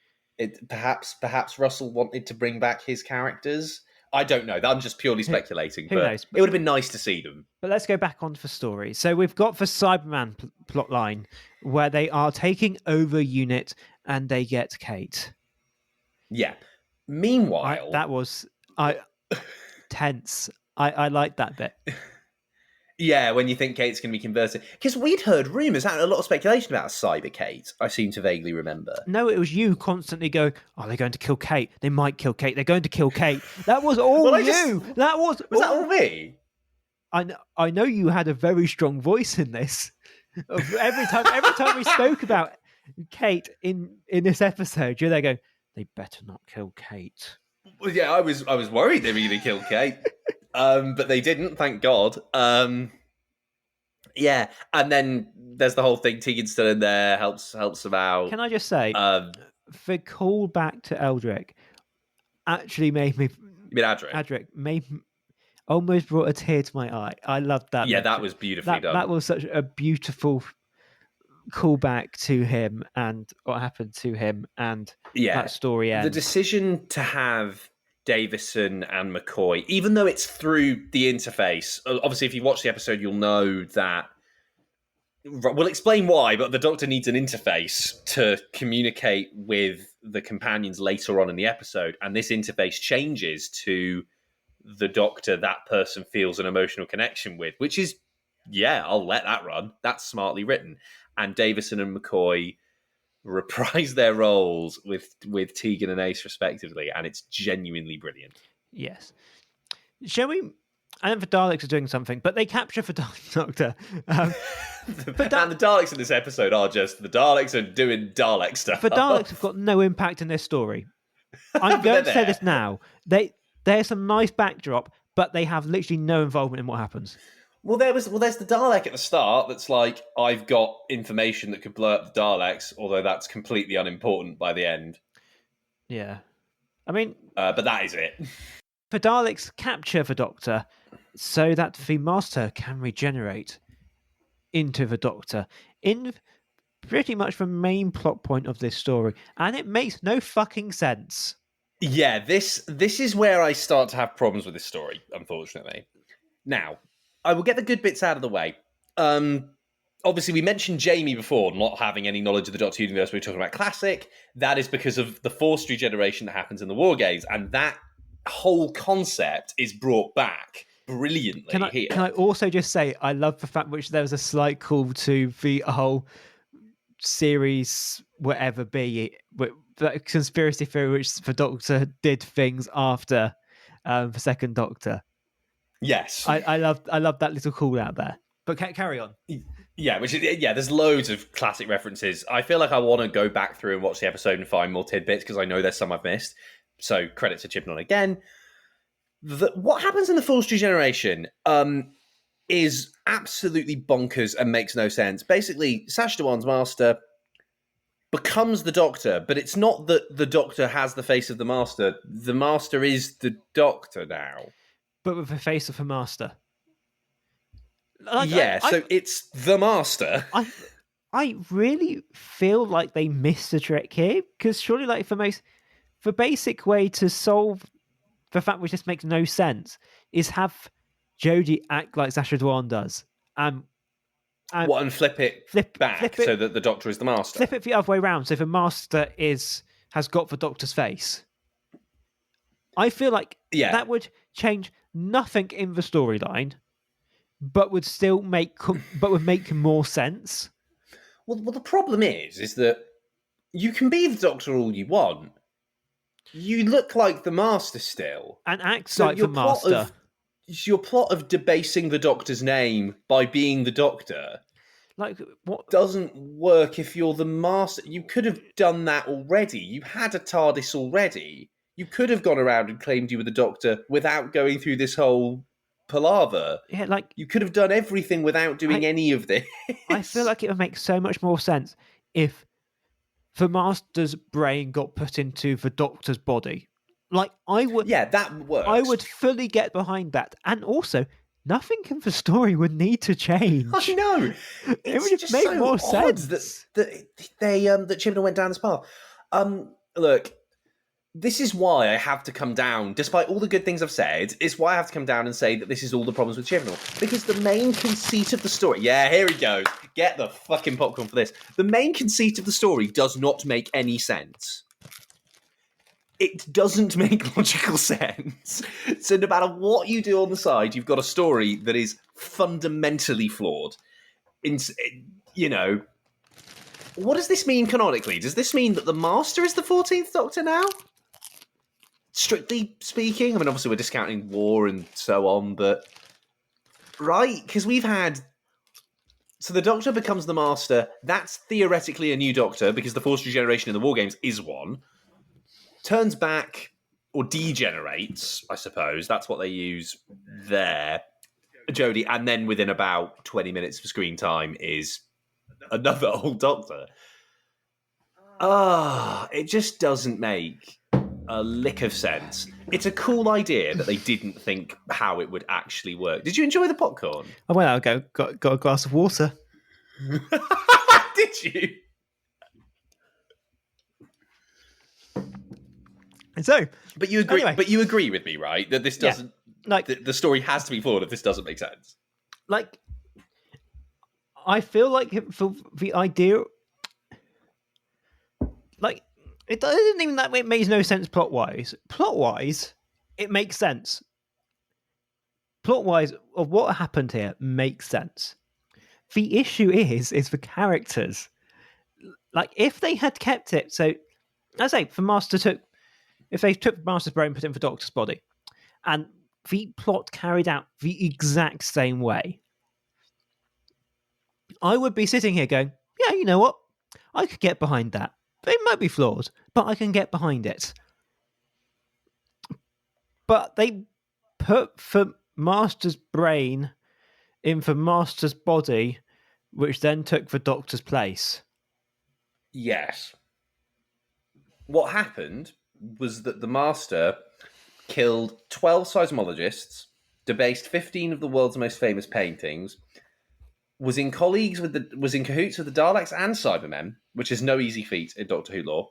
Perhaps Russell wanted to bring back his characters. I don't know. I'm just purely speculating. Who knows? It would have been nice to see them. But let's go back onto the story. So we've got the Cyberman plot line where they are taking over UNIT and they get Kate. Yeah. Meanwhile... that was tense. I like that bit. Yeah, when you think Kate's going to be converted. Because we'd heard rumours, a lot of speculation about Cyber Kate, I seem to vaguely remember. No, it was you constantly going, oh, they're going to kill Kate. They might kill Kate. They're going to kill Kate. That was all you. Was that all me? I know you had a very strong voice in this. Every time we spoke about Kate in this episode, you're there going, they better not kill Kate. Well, yeah, I was worried they were going to kill Kate. But they didn't, thank God. Yeah, and then there's the whole thing. Tegan's still in there, helps them out. Can I just say, the call back to Eldrick actually made me... You mean Adric? Adric almost brought a tear to my eye. I loved that. Yeah, that was beautifully done. That was such a beautiful callback to him and what happened to him and that story ends. The decision to have Davison and McCoy, even though it's through the interface, obviously if you watch the episode you'll know that We'll explain why, but the Doctor needs an interface to communicate with the companions later on in the episode, and this interface changes to the Doctor that person feels an emotional connection with, which is, yeah, I'll let that run. That's smartly written. And Davison and McCoy reprise their roles with Tegan and Ace respectively, and it's genuinely brilliant. Yes. Shall we? I know the Daleks are doing something, but they capture the Doctor. And the Daleks in this episode are just the Daleks are doing Dalek stuff. The Daleks have got no impact in this story. I'm going to say this now. There's some nice backdrop, but they have literally no involvement in what happens. There's the Dalek at the start that's like, I've got information that could blow up the Daleks, although that's completely unimportant by the end. Yeah. I mean... but that is it. The Daleks capture the Doctor so that the Master can regenerate into the Doctor in pretty much the main plot point of this story. And it makes no fucking sense. Yeah, this is where I start to have problems with this story, unfortunately. Now, I will get the good bits out of the way. Obviously, we mentioned Jamie before, not having any knowledge of the Doctor universe. We were talking about classic. That is because of the forced regeneration that happens in the War Games, and that whole concept is brought back brilliantly here. Can I also just say, I love the fact which there was a slight call to the whole series, whatever be it, the conspiracy theory which the Doctor did things after the second Doctor. Yes, I love that little call out there. But carry on. Yeah, there's loads of classic references. I feel like I want to go back through and watch the episode and find more tidbits because I know there's some I've missed. So credit to Chibnall again. What happens in the Forced Regeneration is absolutely bonkers and makes no sense. Basically, Sacha Dhawan's Master becomes the Doctor, but it's not that the Doctor has the face of the Master. The Master is the Doctor now. But with the face of a Master. It's the Master. I really feel like they missed the trick here, because surely, like, the basic way to solve the fact which just makes no sense is have Jodie act like Sacha Dhawan does, and flip it back so that the Doctor is the Master. Flip it the other way around, so the Master has got the Doctor's face. I feel like that would change nothing in the storyline, but would make more sense. Well, the problem is that you can be the Doctor all you want. You look like the Master still, and act like the Master. Your plot of debasing the Doctor's name by being the Doctor, like, what doesn't work if you're the Master. You could have done that already. You had a TARDIS already. You could have gone around and claimed you were the Doctor without going through this whole palaver. Yeah, like, you could have done everything without doing any of this. I feel like it would make so much more sense if the Master's brain got put into the Doctor's body. Like, I would... Yeah, that works. I would fully get behind that. And also, nothing in the story would need to change. I know. It would just make more sense. That Chibnall went down this path. Look, this is why I have to come down, despite all the good things I've said, it's why I have to come down and say that this is all the problems with Chibnall. Because the main conceit of the story... Yeah, here he goes. Get the fucking popcorn for this. The main conceit of the story does not make any sense. It doesn't make logical sense. So no matter what you do on the side, you've got a story that is fundamentally flawed. You know... What does this mean canonically? Does this mean that the Master is the 14th Doctor now? Strictly speaking, I mean, obviously we're discounting war and so on, but... Right? Because we've had... So the Doctor becomes the Master. That's theoretically a new Doctor, because the Forced Regeneration in the War Games is one. Turns back, or degenerates, I suppose. That's what they use there. Jodie, and then within about 20 minutes of screen time is another old Doctor. It just doesn't make a lick of sense. It's a cool idea that they didn't think how it would actually work. Did you enjoy the popcorn? I went out and got a glass of water. Did you? And so, but you agree. Anyway, but you agree with me, right? That this doesn't the story has to be flawed if this doesn't make sense. Like, I feel like for the idea, like it doesn't even that it makes no sense plot wise. Plot wise, it makes sense. Plot wise, of what happened here makes sense. The issue is the characters. Like if they had kept it, so I say, if they took Master's brain, put it in the Doctor's body, and the plot carried out the exact same way, I would be sitting here going, yeah, you know what? I could get behind that. It might be flawed, but I can get behind it. But they put the Master's brain in the Master's body, which then took the Doctor's place. Yes. What happened was that the Master killed 12 seismologists, debased 15 of the world's most famous paintings, was in cahoots with the Daleks and Cybermen, which is no easy feat in Doctor Who lore.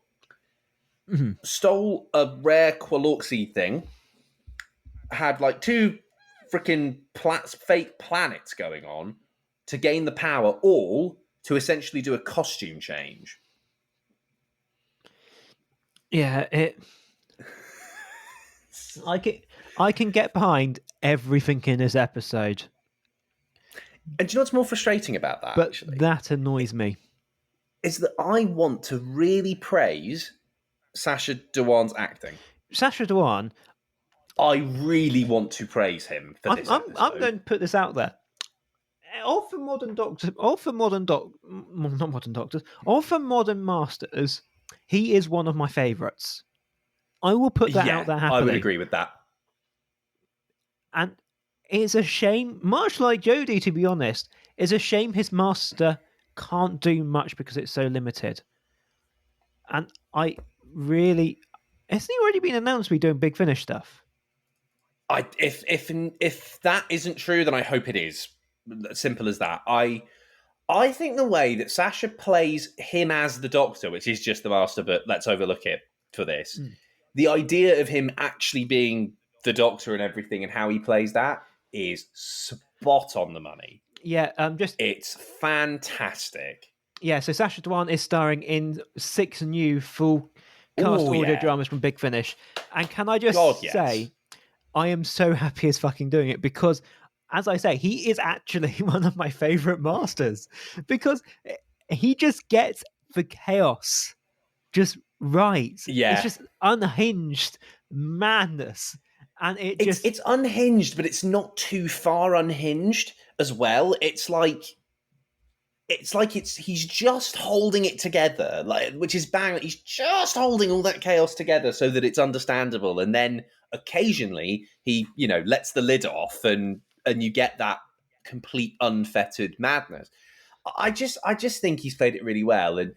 Mm-hmm. Stole a rare Qualorxy thing, had like 2 freaking fake planets going on to gain the power, all to essentially do a costume change. Yeah, I can get behind everything in this episode. And do you know what's more frustrating about that? But actually? That annoys me. Is that I want to really praise Sacha Dhawan's acting. Sacha Dhawan, I really want to praise him for this episode. I'm going to put this out there. Of the modern Doctors, not modern Doctors, of the modern Masters, he is one of my favourites. I will put that out there happily. I would agree with that. And it's a shame, much like Jodie, to be honest, it's a shame his Master can't do much because it's so limited. And hasn't he already been announced to be doing Big Finish stuff? If that isn't true, then I hope it is. Simple as that. I think the way that Sacha plays him as the Doctor, which is just the Master, but let's overlook it for this. The idea of him actually being the Doctor and everything and how he plays that is spot on the money. Yeah, it's fantastic. Yeah, so Sacha Dhawan is starring in 6 new full cast audio dramas from Big Finish. And can I just say, I am so happy as fucking doing it because, as I say, he is actually one of my favourite Masters because he just gets the chaos just right. Yeah. It's just unhinged madness. And it's unhinged, but it's not too far unhinged as well. It's like he's just holding it together, which is bang. He's just holding all that chaos together so that it's understandable, and then occasionally he, lets the lid off, and you get that complete unfettered madness. I just think he's played it really well, and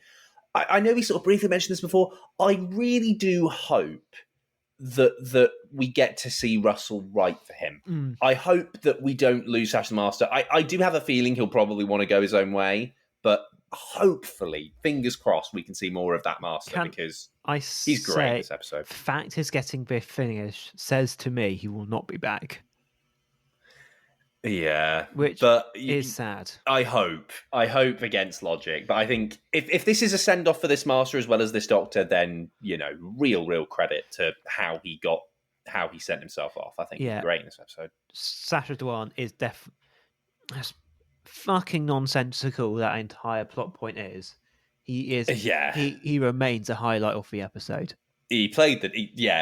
I know we sort of briefly mentioned this before. I really do hope that we get to see Russell write for him. I hope that we don't lose Sacha the Master. I do have a feeling he'll probably want to go his own way, but hopefully, fingers crossed, we can see more of that Master because he's great in this episode. The fact his getting Biff Finish says to me he will not be back. Yeah, which is sad. I hope against logic, but I think if this is a send off for this Master as well as this Doctor, then real credit to how he sent himself off. I think he's great in this episode. Sacha Dhawan is that's fucking nonsensical. That entire plot point is. He is. Yeah. He remains a highlight of the episode. He played that.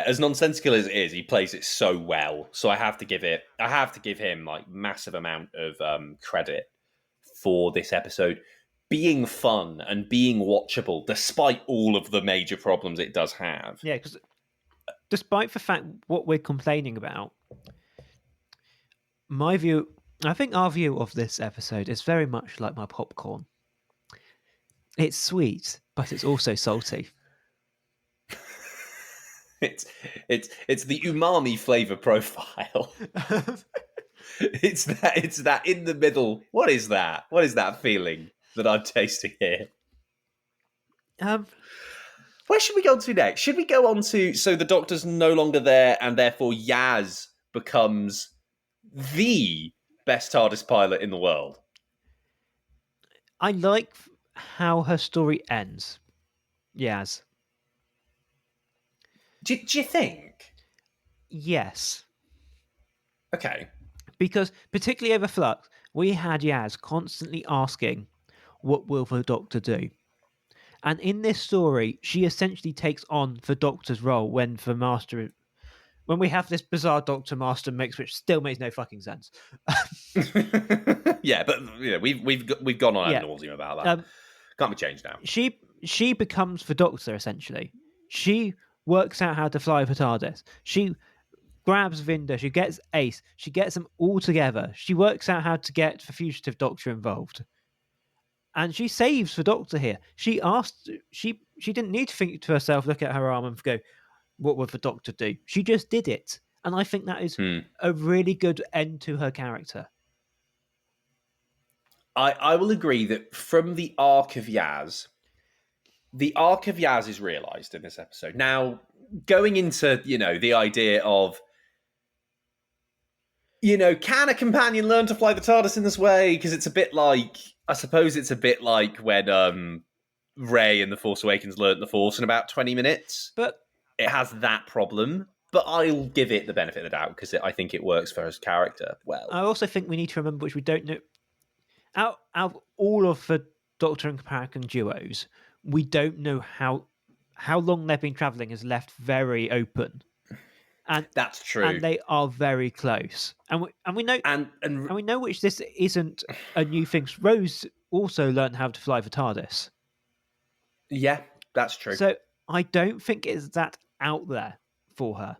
As nonsensical as it is, he plays it so well. So I have to give him like massive amount of credit for this episode being fun and being watchable, despite all of the major problems it does have. Yeah, because despite the fact what we're complaining about, I think our view of this episode is very much like my popcorn. It's sweet, but it's also salty. It's the umami flavor profile. It's that in the middle. What is that? What is that feeling that I'm tasting here? Where should we go on to next? Should we go on to so the Doctor's no longer there, and therefore Yaz becomes the best TARDIS pilot in the world? I like how her story ends. Yaz. Do you think? Yes. Okay. Because, particularly over Flux, we had Yaz constantly asking, what will the Doctor do? And in this story, she essentially takes on the Doctor's role when we have this bizarre Doctor Master mix, which still makes no fucking sense. Yeah, but we've gone on ad Yeah. nauseum about that. Can't be changed now. She becomes the Doctor, essentially. She works out how to fly the TARDIS. She grabs Vinda, she gets Ace, she gets them all together. She works out how to get the fugitive Doctor involved. And she saves the Doctor here. She didn't need to think to herself, look at her arm and go, what would the Doctor do? She just did it. And I think that is a really good end to her character. I will agree that from the arc of Yaz is realised in this episode. Now, going into, the idea of, can a companion learn to fly the TARDIS in this way? Because it's a bit like, I suppose it's a bit like when Rey in The Force Awakens learnt the Force in about 20 minutes. But it has that problem. But I'll give it the benefit of the doubt because I think it works for his character well. I also think we need to remember, which we don't know, out of all of the Doctor and Companion duos, we don't know how long they've been travelling is left very open. And that's true. And they are very close. And we know and we know which this isn't a new thing. Rose also learned how to fly the TARDIS. Yeah, that's true. So I don't think it's that out there for her.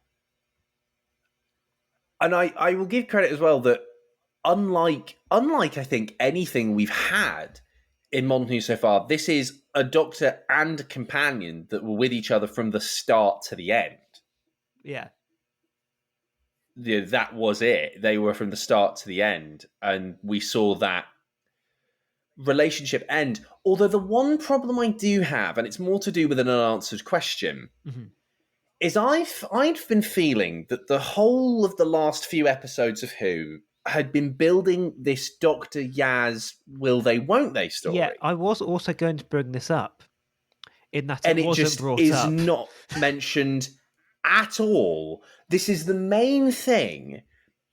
And I will give credit as well that unlike I think anything we've had in Modern Who so far, this is a Doctor and a companion that were with each other from the start to the end. Yeah. That was it. They were from the start to the end, and we saw that relationship end. Although the one problem I do have, and it's more to do with an unanswered question, is I've been feeling that the whole of the last few episodes of Who had been building this Dr. Yaz will they, won't they story. Yeah, I was also going to bring this up, in that and it wasn't just brought is up. Not mentioned at all. This is the main thing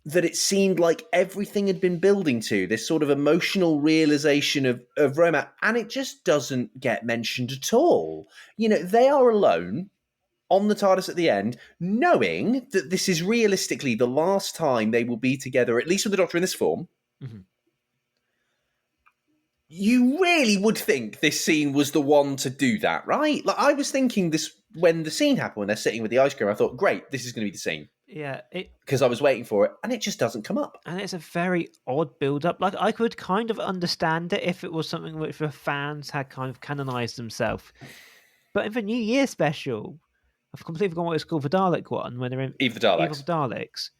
that it seemed like everything had been building to, this sort of emotional realization of Roma, and it just doesn't get mentioned at all. They are alone on the TARDIS at the end, knowing that this is realistically the last time they will be together, at least with the Doctor in this form. You really would think this scene was the one to do that, right? Like, I was thinking this when the scene happened, when they're sitting with the ice cream, I thought, great, this is going to be the scene. Yeah. Because I was waiting for it, and it just doesn't come up. And it's a very odd build-up. Like, I could kind of understand it if it was something which the fans had kind of canonized themselves. But in the New Year special, I've completely forgotten what it's called, the Dalek one, when they're in Eve of the Daleks. Eve of the Daleks,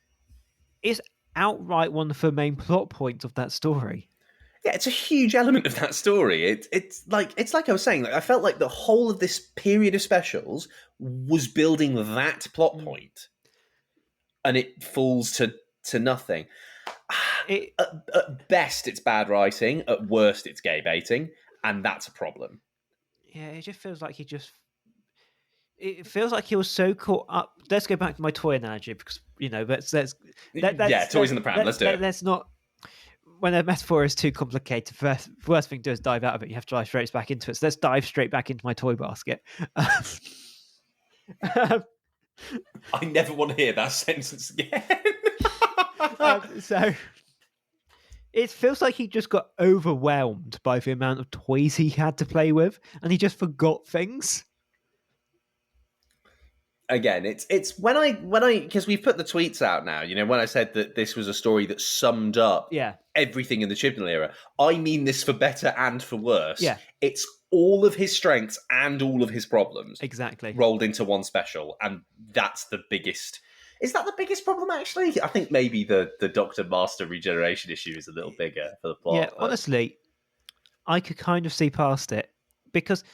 it's outright one of the main plot points of that story. Yeah, it's a huge element of that story. It's like I was saying, like, I felt like the whole of this period of specials was building that plot point, and it falls to nothing. At best, it's bad writing. At worst, it's gay baiting, and that's a problem. Yeah, it just feels like it feels like he was so caught up. Let's go back to my toy analogy because toys in the pram. Let's do it. Let's not. When a metaphor is too complicated, the worst thing to do is dive out of it. You have to dive straight back into it. So let's dive straight back into my toy basket. I never want to hear that sentence again. So it feels like he just got overwhelmed by the amount of toys he had to play with, and he just forgot things. Again, it's when I because we've put the tweets out now. When I said that this was a story that summed up everything in the Chibnall era, I mean this for better and for worse. Yeah, it's all of his strengths and all of his problems exactly rolled into one special, and that's the biggest. Is that the biggest problem? Actually, I think maybe the Doctor Master regeneration issue is a little bigger for the plot. Yeah, honestly, I could kind of see past it because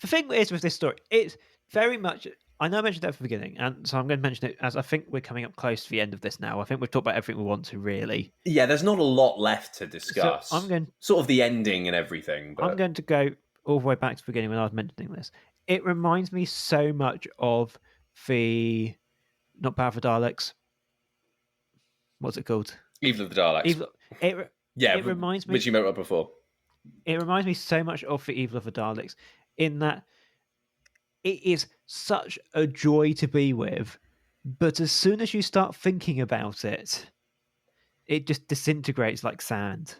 the thing is with this story, it's very much. I know I mentioned that at the beginning, and so I'm going to mention it as I think we're coming up close to the end of this now. I think we've talked about everything we want to, really. Yeah, there's not a lot left to So discuss. Sort of the ending and everything, but I'm going to go all the way back to the beginning when I was mentioning this. It reminds me so much of the not Battle for Daleks. What's it called? Evil of the Daleks. It reminds me, which you mentioned up before. It reminds me so much of the Evil of the Daleks, in that it is such a joy to be with, but as soon as you start thinking about it, it just disintegrates like sand.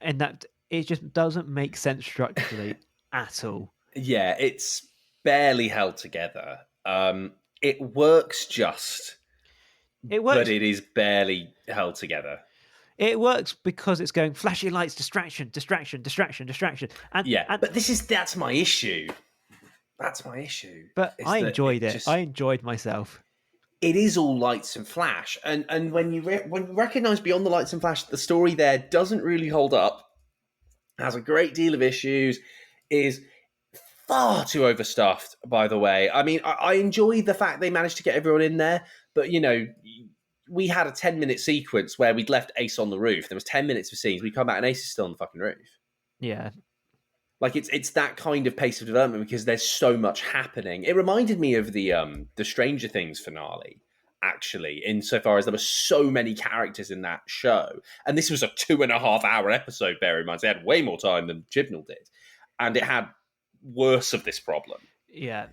And that it just doesn't make sense structurally at all. Yeah, it's barely held together. It works just, but it is barely held together. It works because it's going flashy lights, distraction, distraction, distraction, distraction. But that's my issue. That's my issue. But I enjoyed it. I enjoyed myself. It is all lights and flash, and when you recognise beyond the lights and flash, the story there doesn't really hold up. Has a great deal of issues. Is far too overstuffed, by the way. I mean, I enjoy the fact they managed to get everyone in there, but we had a 10-minute sequence where we'd left Ace on the roof. There was 10 minutes of scenes. We come back and Ace is still on the fucking roof. Yeah. Like it's that kind of pace of development because there's so much happening. It reminded me of the Stranger Things finale, actually, insofar as there were so many characters in that show. And this was a 2.5-hour episode, bear in mind. They had way more time than Chibnall did. And it had worse of this problem. Yeah.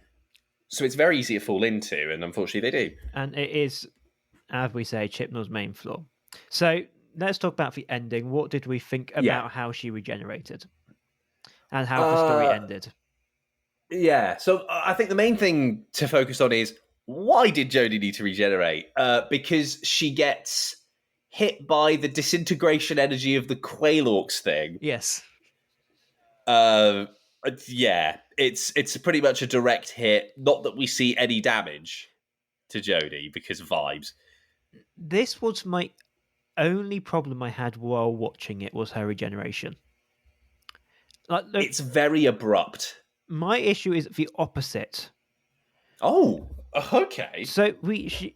So it's very easy to fall into, and unfortunately they do. And it is, as we say, Chibnall's main flaw. So let's talk about the ending. What did we think about how she regenerated? And how the story ended? Yeah, so I think the main thing to focus on is, why did Jodie need to regenerate? Because she gets hit by the disintegration energy of the Quailorks thing. Yes. Yeah, it's pretty much a direct hit. Not that we see any damage to Jodie because of vibes. This was my only problem I had while watching it, was her regeneration. It's very abrupt. My issue is the opposite. Oh, okay. So we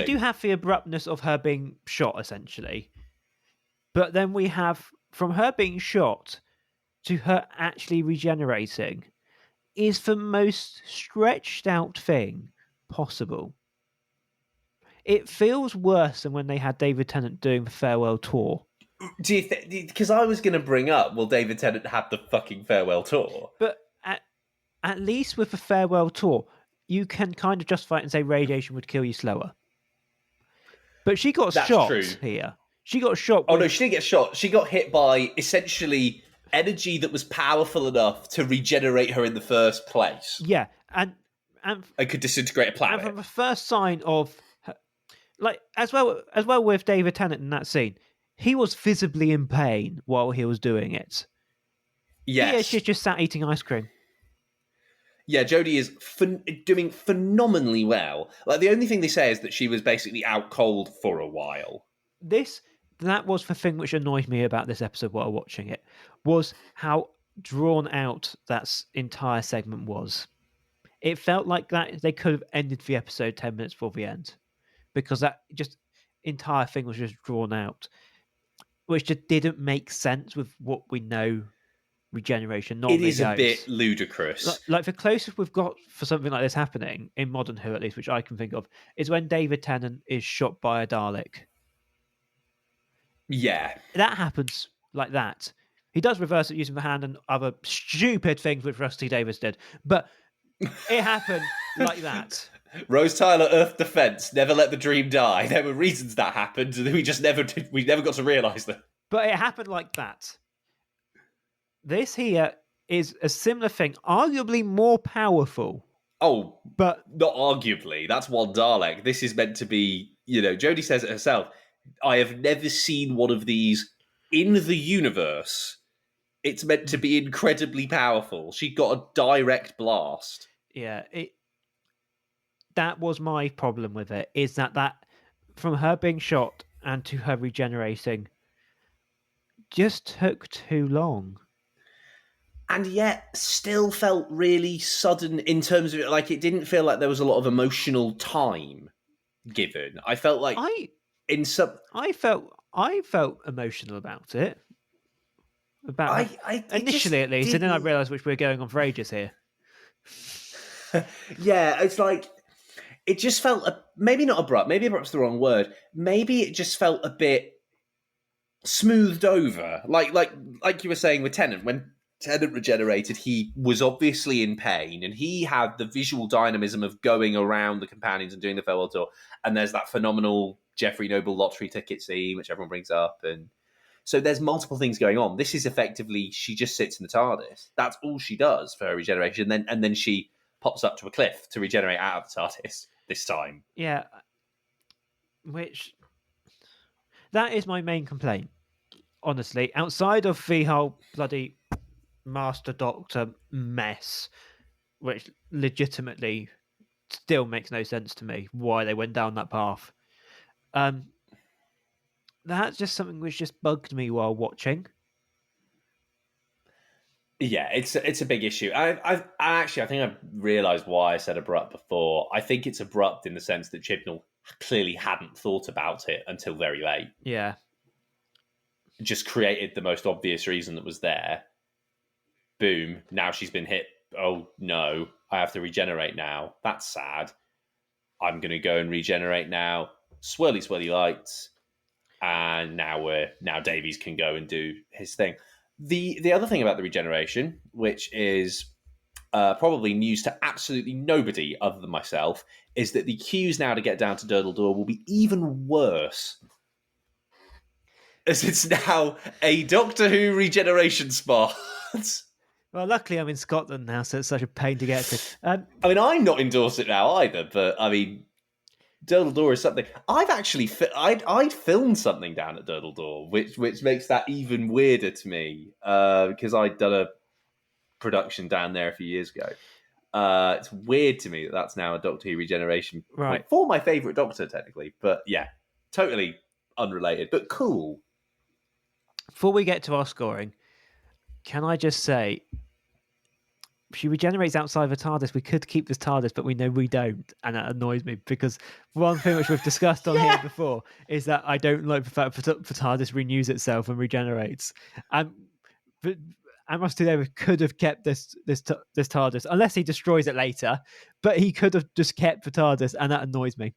do have the abruptness of her being shot, essentially. But then we have, from her being shot to her actually regenerating, is the most stretched out thing possible. It feels worse than when they had David Tennant doing the farewell tour. Do you think? Because I was going to bring up, will David Tennant have the fucking farewell tour? But at least with the farewell tour, you can kind of justify it and say radiation would kill you slower. But she got shot here. She got shot. Oh no, she didn't get shot. She got hit by essentially energy that was powerful enough to regenerate her in the first place. Yeah, and could disintegrate a planet. And from the first sign of, as well with David Tennant in that scene, he was visibly in pain while he was doing it. Yes. Here she's just sat eating ice cream. Yeah, Jodie is doing phenomenally well. Like, the only thing they say is that she was basically out cold for a while. That was the thing which annoyed me about this episode while watching it, was how drawn out that entire segment was. It felt like that they could have ended the episode 10 minutes before the end, because that just entire thing was just drawn out, which just didn't make sense with what we know regeneration normally is goes. A bit ludicrous. Like the closest we've got for something like this happening in Modern Who, at least, which I can think of, is when David Tennant is shot by a Dalek. Yeah, that happens like that. He does reverse it using the hand and other stupid things which Rusty Davis did, but it happened like that. Rose Tyler, Earth Defense, never let the dream die. There were reasons that happened, and we just never got to realise them. But it happened like that. This here is a similar thing, arguably more powerful. Oh, but not arguably. That's one Dalek. This is meant to be, Jodie says it herself. I have never seen one of these in the universe. It's meant to be incredibly powerful. She got a direct blast. Yeah, that was my problem with it, is that from her being shot and to her regenerating just took too long. and yet still felt really sudden in terms of like it didn't feel like there was a lot of emotional time given. I felt like in some I felt emotional about it. Initially, at least, and then I realised which we're going on for ages here. Yeah, it's like it just felt maybe not abrupt. Maybe abrupt's the wrong word. Maybe it just felt a bit smoothed over. Like you were saying with Tennant, when Tennant regenerated, he was obviously in pain, and he had the visual dynamism of going around the companions and doing the farewell tour. And there's that phenomenal Jeffrey Noble lottery ticket scene, which everyone brings up, and so there's multiple things going on. This is effectively she just sits in the TARDIS. That's all she does for her regeneration. And then she pops up to a cliff to regenerate out of the TARDIS this time. Yeah, which that is my main complaint, honestly. Outside of the whole bloody Master Doctor mess, which legitimately still makes no sense to me why they went down that path. That's just something which just bugged me while watching. Yeah, it's a big issue. I think I've realised why I said abrupt before. I think it's abrupt in the sense that Chibnall clearly hadn't thought about it until very late. Yeah. Just created the most obvious reason that was there. Boom, now she's been hit. Oh no, I have to regenerate now. That's sad. I'm going to go and regenerate now. Swirly lights. And now Davies can go and do his thing. The other thing about the regeneration, which is probably news to absolutely nobody other than myself, is that the queues now to get down to Durdle Door will be even worse. As it's now a Doctor Who regeneration spot. Well, luckily I'm in Scotland now, so it's such a pain to get to. I mean, I'm not endorsing it now either, but I mean, Durdle Door is something. I've actually I'd filmed something down at Durdle Door, which makes that even weirder to me because I'd done a production down there a few years ago. It's weird to me that that's now a Doctor Who regeneration point for my favourite Doctor, technically. But yeah, totally unrelated, but cool. Before we get to our scoring, can I just say, she regenerates outside the TARDIS. We could keep this TARDIS, but we know we don't, and that annoys me because one thing which we've discussed on here before is that I don't like the fact that the TARDIS renews itself and regenerates. But Amos David could have kept this TARDIS unless he destroys it later, but he could have just kept the TARDIS, and that annoys me.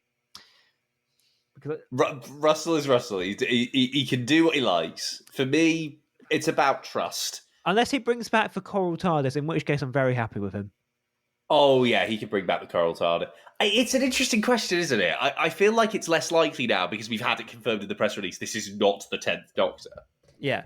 Russell is Russell. He can do what he likes. For me, it's about trust. Unless he brings back the Coral TARDIS, in which case I'm very happy with him. Oh, yeah, he can bring back the Coral TARDIS. It's an interesting question, isn't it? I feel like it's less likely now because we've had it confirmed in the press release. This is not the 10th Doctor. Yeah.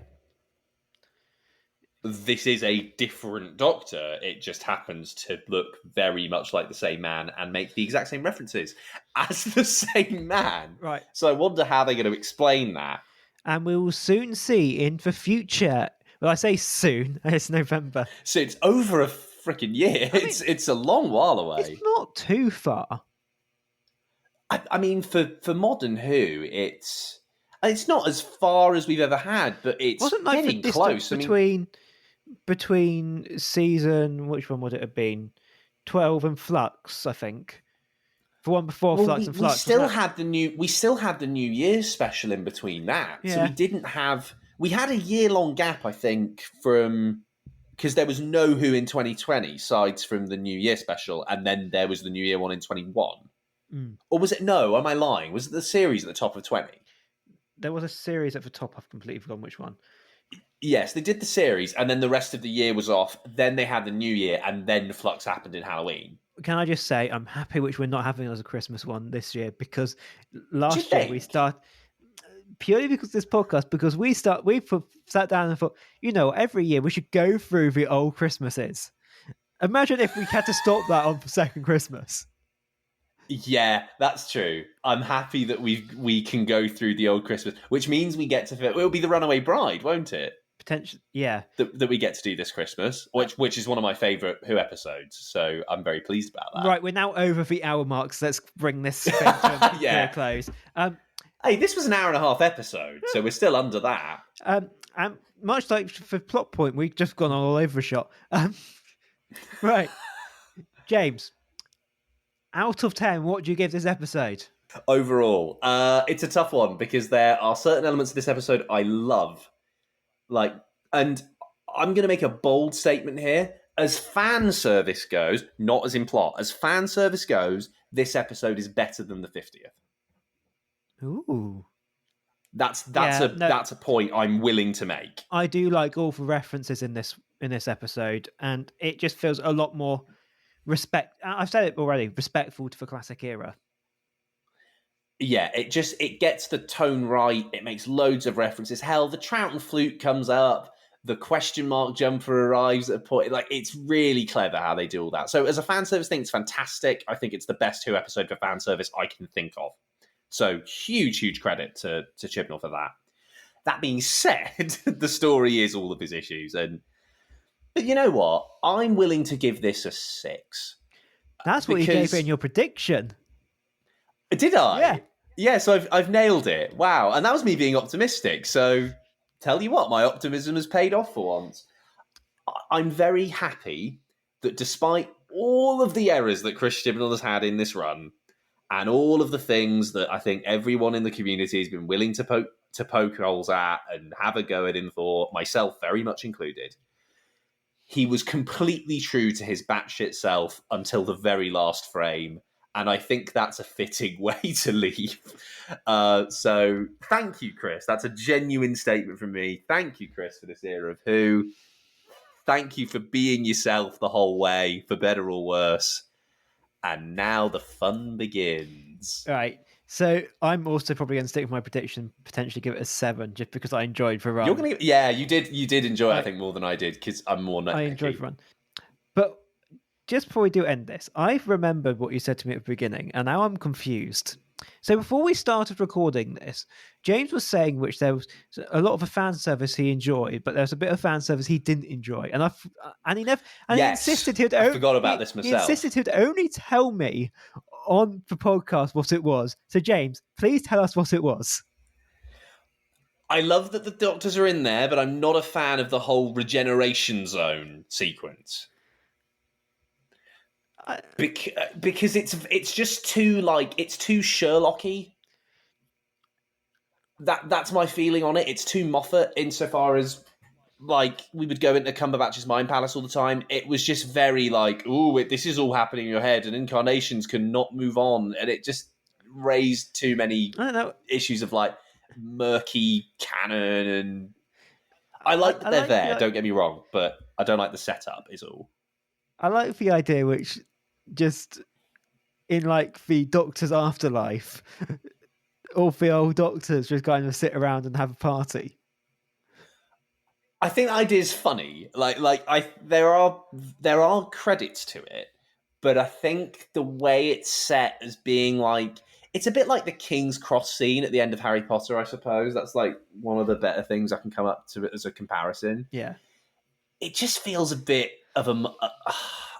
This is a different Doctor. It just happens to look very much like the same man and make the exact same references as the same man. Right. So I wonder how they're going to explain that. And we will soon see in the future. Well, I say soon. It's November. So it's over a freaking year. It's a long while away. It's not too far. I mean, for modern Who, it's not as far as we've ever had, but it's wasn't like getting the close. Between season, which one would it have been? 12 and Flux, I think. The one before Flux and Flux. We still had the New Year's special in between that. Yeah. So we didn't have. We had a year-long gap, I think, from because there was no Who in 2020, sides from the New Year special, and then there was the New Year one in 21. Or was it? No, am I lying? Was it the series at the top of 20? There was a series at the top. I've completely forgotten which one. Yes, they did the series, and then the rest of the year was off. Then they had the New Year, and then Flux happened in Halloween. Can I just say, I'm happy which we're not having as a Christmas one this year, because last year we started purely because of this podcast, because we sat down and thought, every year we should go through the old Christmases. Imagine if we had to stop that on the second Christmas. Yeah, that's true. I'm happy that we can go through the old Christmas, which means we get to. It'll be the Runaway Bride, won't it? Potentially, yeah. That we get to do this Christmas, which is one of my favourite Who episodes. So I'm very pleased about that. Right, we're now over the hour mark, so let's bring this thing to a close. Hey, this was an hour and a half episode, so we're still under that. And And much like for plot point, we've just gone all over a shot. Right, James. Out of 10, what do you give this episode? Overall, it's a tough one because there are certain elements of this episode I love. And I'm going to make a bold statement here. As fan service goes, not as in plot, as fan service goes, this episode is better than the 50th. Ooh. That's a point I'm willing to make. I do like all the references in this episode, and it just feels a lot more I've said it already, respectful to the classic era. Yeah, it gets the tone right. It makes loads of references. Hell, the Troughton flute comes up. The question mark jumper arrives at a point. Like, it's really clever how they do all that. So as a fan service thing, it's fantastic. I think it's the best Who episode for fan service I can think of. So huge credit to Chibnall for that. That being said, the story is all of his issues. But you know what? I'm willing to give this a 6. That's what you gave it in your prediction. Did I? Yeah. Yeah, so I've nailed it. Wow. And that was me being optimistic. So tell you what, my optimism has paid off for once. I'm very happy that despite all of the errors that Chris Chibnall has had in this run, and all of the things that I think everyone in the community has been willing to poke holes at and have a go at in thought, myself very much included, he was completely true to his batshit self until the very last frame. And I think that's a fitting way to leave. So thank you, Chris. That's a genuine statement from me. Thank you, Chris, for this era of Who. Thank you for being yourself the whole way, for better or worse. And now the fun begins. All right. So I'm also probably going to stick with my prediction, potentially give it a 7, just because I enjoyed the run. You did enjoy it, I think, more than I did, because I'm more nitpicky. I enjoyed the run. But just before we do end this, I've remembered what you said to me at the beginning, and now I'm confused. So before we started recording this, James was saying which there was a lot of the fan service he enjoyed, but there's a bit of fan service he didn't enjoy, he insisted he'd I forgot about this myself. He insisted he'd only tell me on the podcast what it was. So James, please tell us what it was. I love that the Doctors are in there, but I'm not a fan of the whole regeneration zone sequence. Because it's just too it's too Sherlocky. That's my feeling on it. It's too Moffat insofar as we would go into Cumberbatch's mind palace all the time. It was just very this is all happening in your head, and incarnations cannot move on, and it just raised too many issues of murky canon. And I like that they're there. Don't get me wrong, but I don't like the setup. Is all. I like the idea which. Just in the Doctor's afterlife, all the old Doctors just kind of sit around and have a party. I think the idea is funny. There are credits to it, but I think the way it's set as being it's a bit like the King's Cross scene at the end of Harry Potter, I suppose. That's one of the better things I can come up to as a comparison. Yeah. It just feels a bit of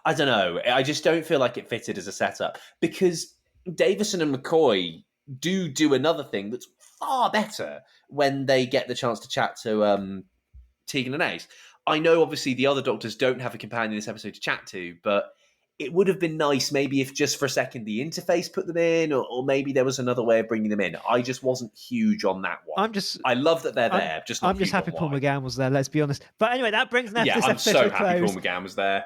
I don't know. I just don't feel like it fitted as a setup, because Davison and McCoy do another thing that's far better when they get the chance to chat to Tegan and Ace. I know, obviously, the other Doctors don't have a companion in this episode to chat to, but it would have been nice maybe if just for a second the interface put them in, or maybe there was another way of bringing them in. I just wasn't huge on that one. I love that they're there. I'm just happy Paul McGann was there, let's be honest. But anyway, that brings this episode to a close. I'm so happy Paul McGann was there.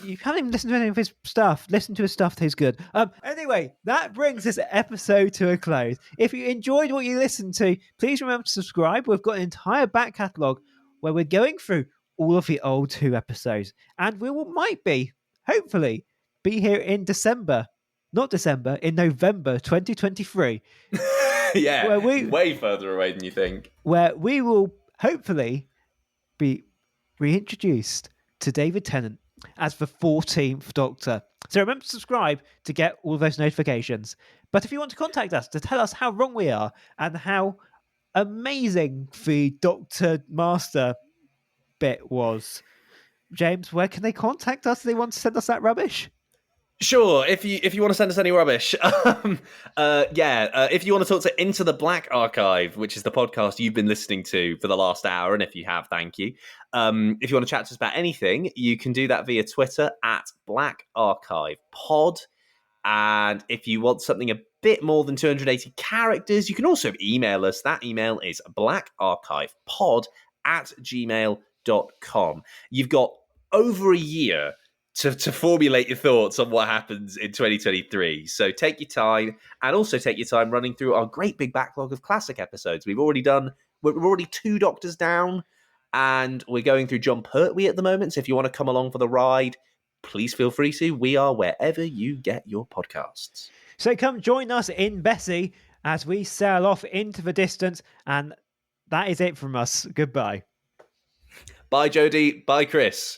You can't even listen to any of his stuff. Listen to his stuff, he's good. Anyway, that brings this episode to a close. If you enjoyed what you listened to, please remember to subscribe. We've got an entire back catalogue where we're going through all of the old Who episodes. And hopefully, be here in in November 2023. Yeah, way further away than you think. Where we will hopefully be reintroduced to David Tennant as the 14th Doctor. So remember to subscribe to get all those notifications. But if you want to contact us to tell us how wrong we are and how amazing the Doctor Master bit was, James, where can they contact us if they want to send us that rubbish? Sure, if you want to send us any rubbish, if you want to talk to Into the Black Archive, which is the podcast you've been listening to for the last hour, and if you have, thank you. If you want to chat to us about anything, you can do that via Twitter at Black Archive Pod. And if you want something a bit more than 280 characters, you can also email us. That email is blackarchivepod@gmail.com. You've got over a year to formulate your thoughts on what happens in 2023. So take your time, and also take your time running through our great big backlog of classic episodes. We're already 2 Doctors down, and we're going through John Pertwee at the moment. So if you want to come along for the ride, please feel free to. We are wherever you get your podcasts. So come join us in Bessie as we sail off into the distance. And that is it from us. Goodbye. Bye, Jodie. Bye, Chris.